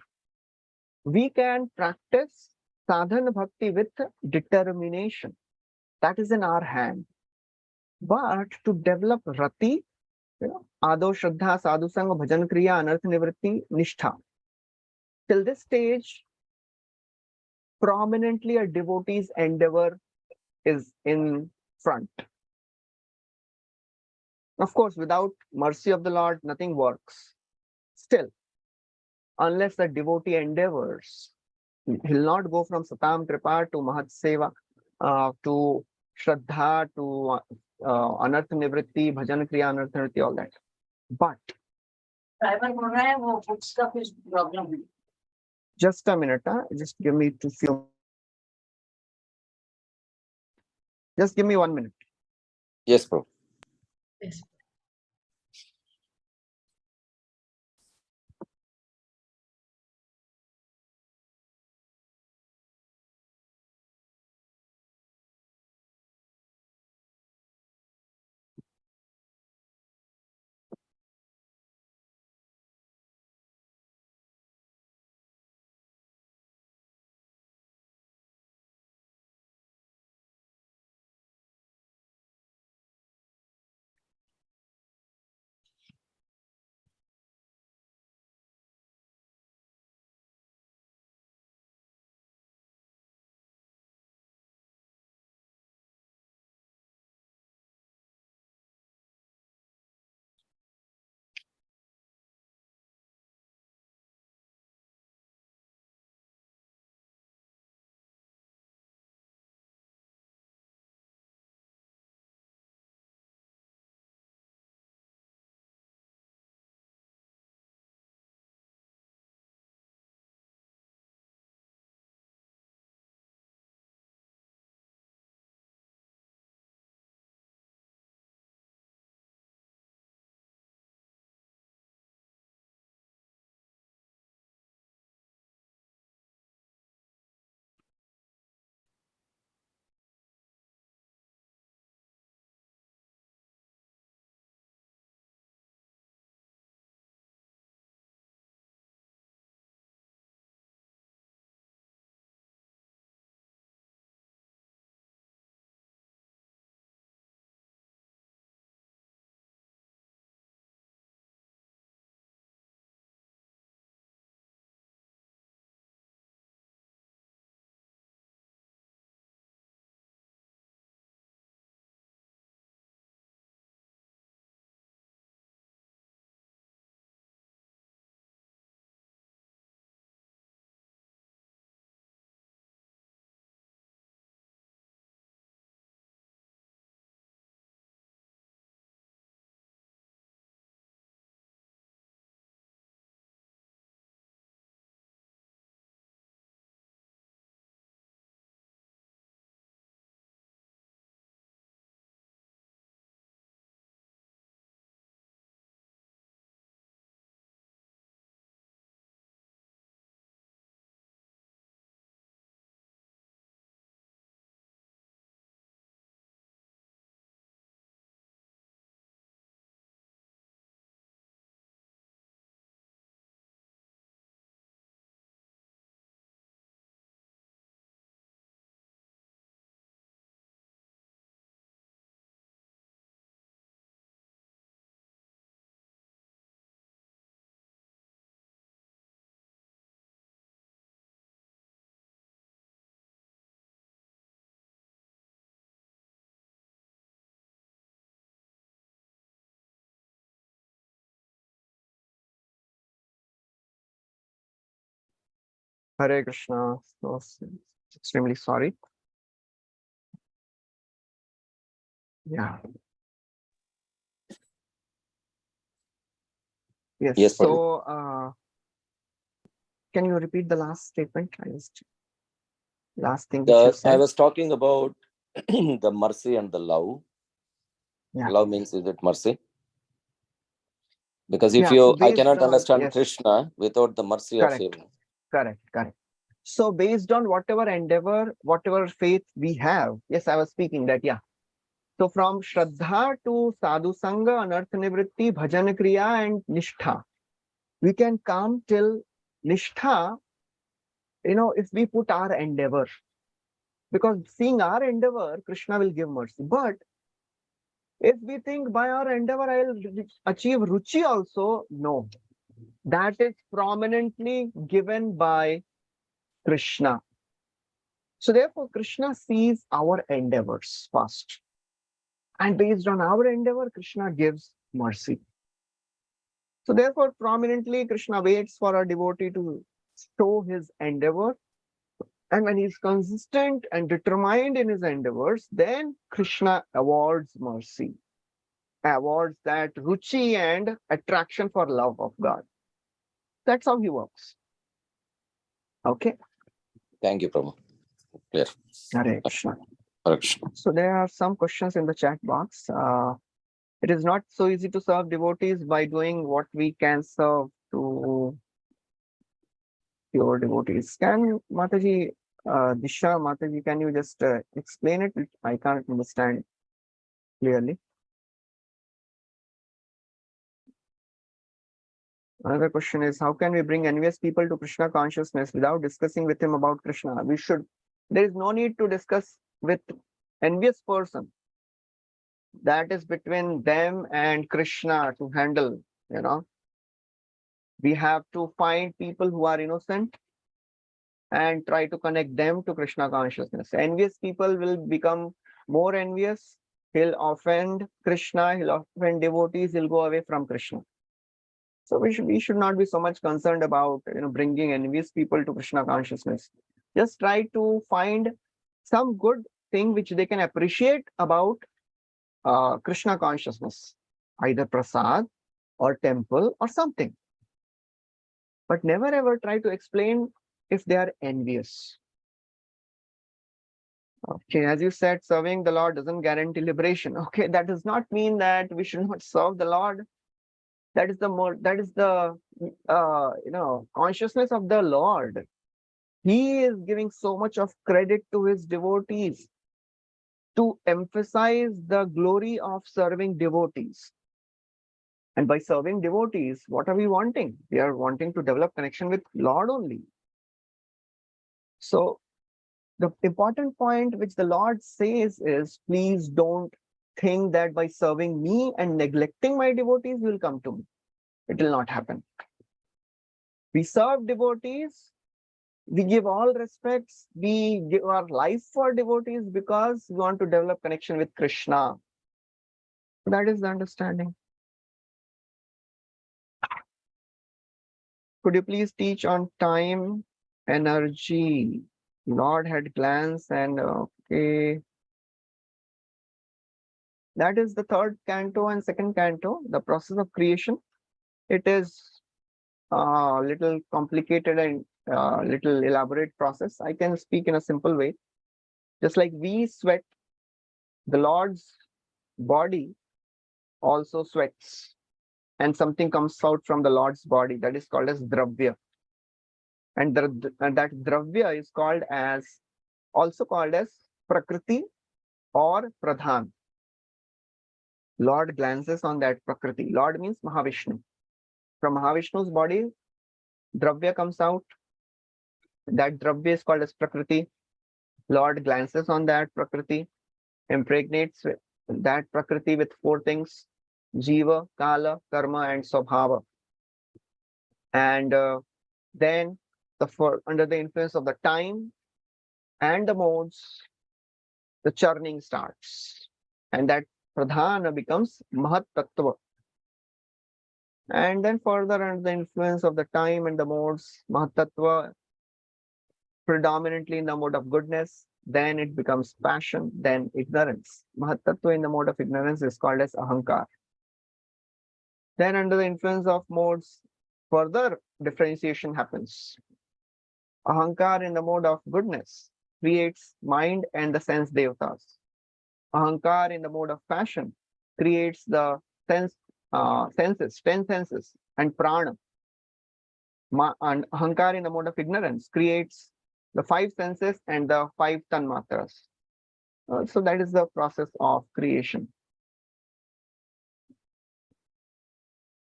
We can practice sadhana bhakti with determination. That is in our hand. But to develop rati, you know, ado shraddha, sadhu sangha, bhajan kriya, anartha nivritti, nishtha. Till this stage, prominently a devotee's endeavor is in front. Of course, without mercy of the Lord, nothing works. Still, unless the devotee endeavors, he'll not go from Satam Kripa to Mahat Seva, to Shraddha, to Anartha Nivritti, Bhajan Kriya, Anartha Nivritti, all that. But just a minute, just give me just give me 1 minute. Yes, bro. Yes. Hare Krishna. So extremely sorry. Yeah. Yes. Yes, Prabhu. So, can you repeat the last statement? Last thing which you said. I was talking about the mercy and the love. Yeah. Love means, is it mercy? Because if Yeah, so I cannot understand yes. Krishna without the mercy of him. Correct. So based on whatever endeavor, whatever faith we have, yes, I was speaking that, yeah. So from Shraddha to Sadhu Sangha, Anartha Nivritti, Bhajan Kriya and Nishtha, we can come till Nishtha, if we put our endeavor. Because seeing our endeavor, Krishna will give mercy. But if we think by our endeavor, I will achieve Ruchi also, no. That is prominently given by Krishna. So therefore, Krishna sees our endeavors first. And based on our endeavor, Krishna gives mercy. So therefore, prominently, Krishna waits for a devotee to show his endeavor. And when he is consistent and determined in his endeavors, then Krishna awards mercy, awards that ruchi and attraction for love of God. That's how he works. Okay. Thank you, Prabhu. Clear. Hare Krishna. Hare Krishna. So there are some questions in the chat box. It is not so easy to serve devotees by doing what we can serve to pure devotees. Can Mataji, Disha, Mataji, can you just explain it? I can't understand clearly. Another question is, how can we bring envious people to Krishna consciousness without discussing with him about Krishna? There is no need to discuss with envious person. That is between them and Krishna to handle, We have to find people who are innocent and try to connect them to Krishna consciousness. Envious people will become more envious. He'll offend Krishna, he'll offend devotees, he'll go away from Krishna. So we should not be so much concerned about bringing envious people to Krishna consciousness. Just try to find some good thing which they can appreciate about Krishna consciousness, either prasad or temple or something. But never ever try to explain if they are envious. Okay, as you said, serving the Lord doesn't guarantee liberation. Okay, that does not mean that we should not serve the Lord. That is the consciousness of the Lord. He is giving so much of credit to his devotees to emphasize the glory of serving devotees. And by serving devotees, what are we wanting? We are wanting to develop connection with Lord only. So the important point which the Lord says is, please don't think that by serving me and neglecting my devotees, you will come to me. It will not happen. We serve devotees, we give all respects, we give our life for devotees because we want to develop connection with Krishna. That is the understanding. Could you please teach on time, energy? Lord had glance and okay. That is the third canto and second canto, the process of creation. It is a little complicated and little elaborate process. I can speak in a simple way. Just like we sweat, the Lord's body also sweats, and something comes out from the Lord's body that is called as dravya. And that dravya is also called as prakriti or pradhan. Lord glances on that prakriti. Lord means Mahavishnu. From Mahavishnu's body, dravya comes out. That dravya is called as prakriti. Lord glances on that prakriti, impregnates that prakriti with four things: jiva, kala, karma, and swabhava. And then under the influence of the time and the modes, the churning starts. And that pradhana becomes mahat tattva. And then further under the influence of the time and the modes, mahat tattva predominantly in the mode of goodness, then it becomes passion, then ignorance. Mahatattva in the mode of ignorance is called as ahankar. Then under the influence of modes, further differentiation happens. Ahankar in the mode of goodness creates mind and the sense devatas. Ahankar in the mode of passion creates the senses, 10 senses, and prana. And ahankar in the mode of ignorance creates the 5 senses and the 5 tanmatras. So that is the process of creation.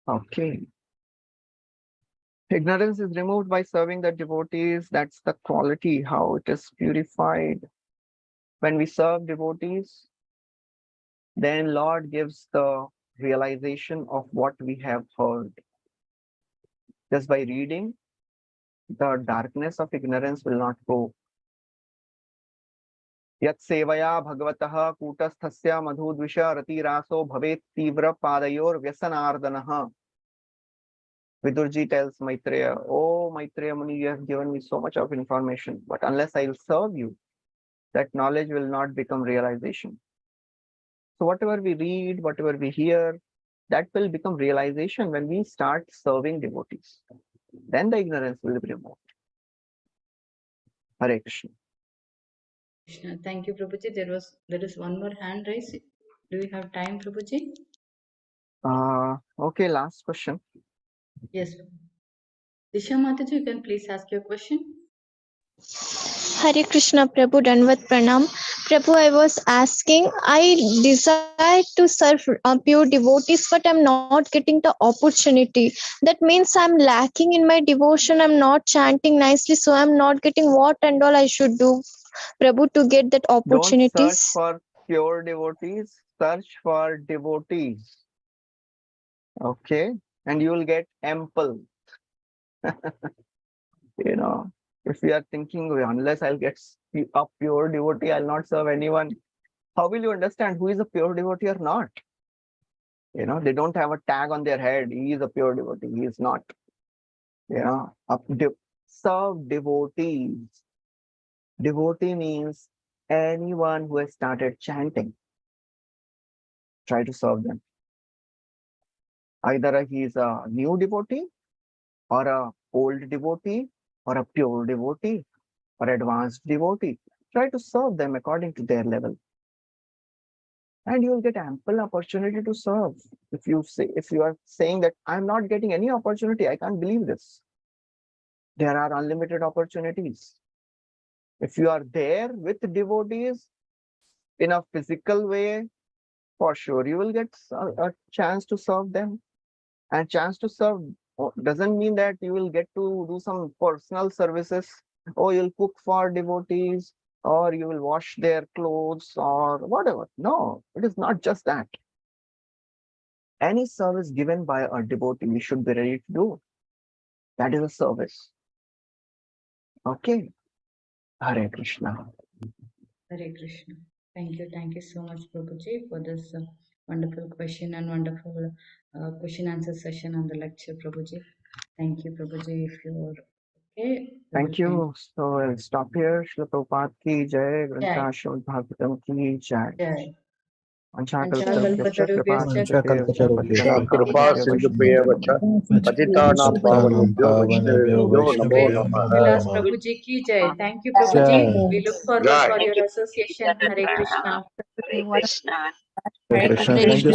Okay. Ignorance is removed by serving the devotees. That's the quality, how it is purified. When we serve devotees, then Lord gives the realization of what we have heard. Just by reading, the darkness of ignorance will not go. Yat sevaya bhagavataha kutasthasya madhudvisha ratiraso bhavet tivra padayor vyasanardanaha. Vidurji tells Maitreya, oh Maitreya Muni, you have given me so much of information, but unless I will serve you, that knowledge will not become realization. So whatever we read, whatever we hear, that will become realization when we start serving devotees. Then the ignorance will be removed. Hare Krishna. Krishna. Thank you, Prabhuji. There is one more hand raised. Do you have time, Prabhuji? Okay, last question. Yes. Disha Mataji, you can please ask your question. Hare Krishna, Prabhu, Danvat Pranam. Prabhu, I was asking, I desire to serve pure devotees, but I'm not getting the opportunity. That means I'm lacking in my devotion. I'm not chanting nicely, so I'm not getting what and all I should do, Prabhu, to get that opportunities. Don't search for pure devotees, search for devotees. Okay, and you will get ample. You know, if we are thinking, unless I'll get a pure devotee, I'll not serve anyone. How will you understand who is a pure devotee or not? You know, they don't have a tag on their head. He is a pure devotee. He is not. You know, serve devotees. Devotee means anyone who has started chanting. Try to serve them. Either he is a new devotee, or a old devotee, or a pure devotee, or advanced devotee. Try to serve them according to their level. And you will get ample opportunity to serve. If you are saying that I'm not getting any opportunity, I can't believe this. There are unlimited opportunities. If you are there with devotees in a physical way, for sure you will get a chance to serve them. And chance to serve doesn't mean that you will get to do some personal services. Oh, you'll cook for devotees, or you will wash their clothes, or whatever. No, it is not just that. Any service given by a devotee, we should be ready to do. That is a service. Okay. Hare Krishna. Hare Krishna. Thank you so much, Prabhuji, for this wonderful question and wonderful question answer session on the lecture, Prabhuji. Thank you, Prabhuji. If you're okay. Thank you. So I'll stop here. Shri Prabhupada ki jai. Grantha Bhagavatam ki jai. Jai. कृपा सिंधु प्रियवच पतितानां पावनेभ्यो वैष्णवेभ्यो नमो नमः। Vilas Prabhuji ki jai. Thank you, Prabhuji. We look forward for your association. Hare Krishna. Hare Krishna. Hare Krishna. Thank you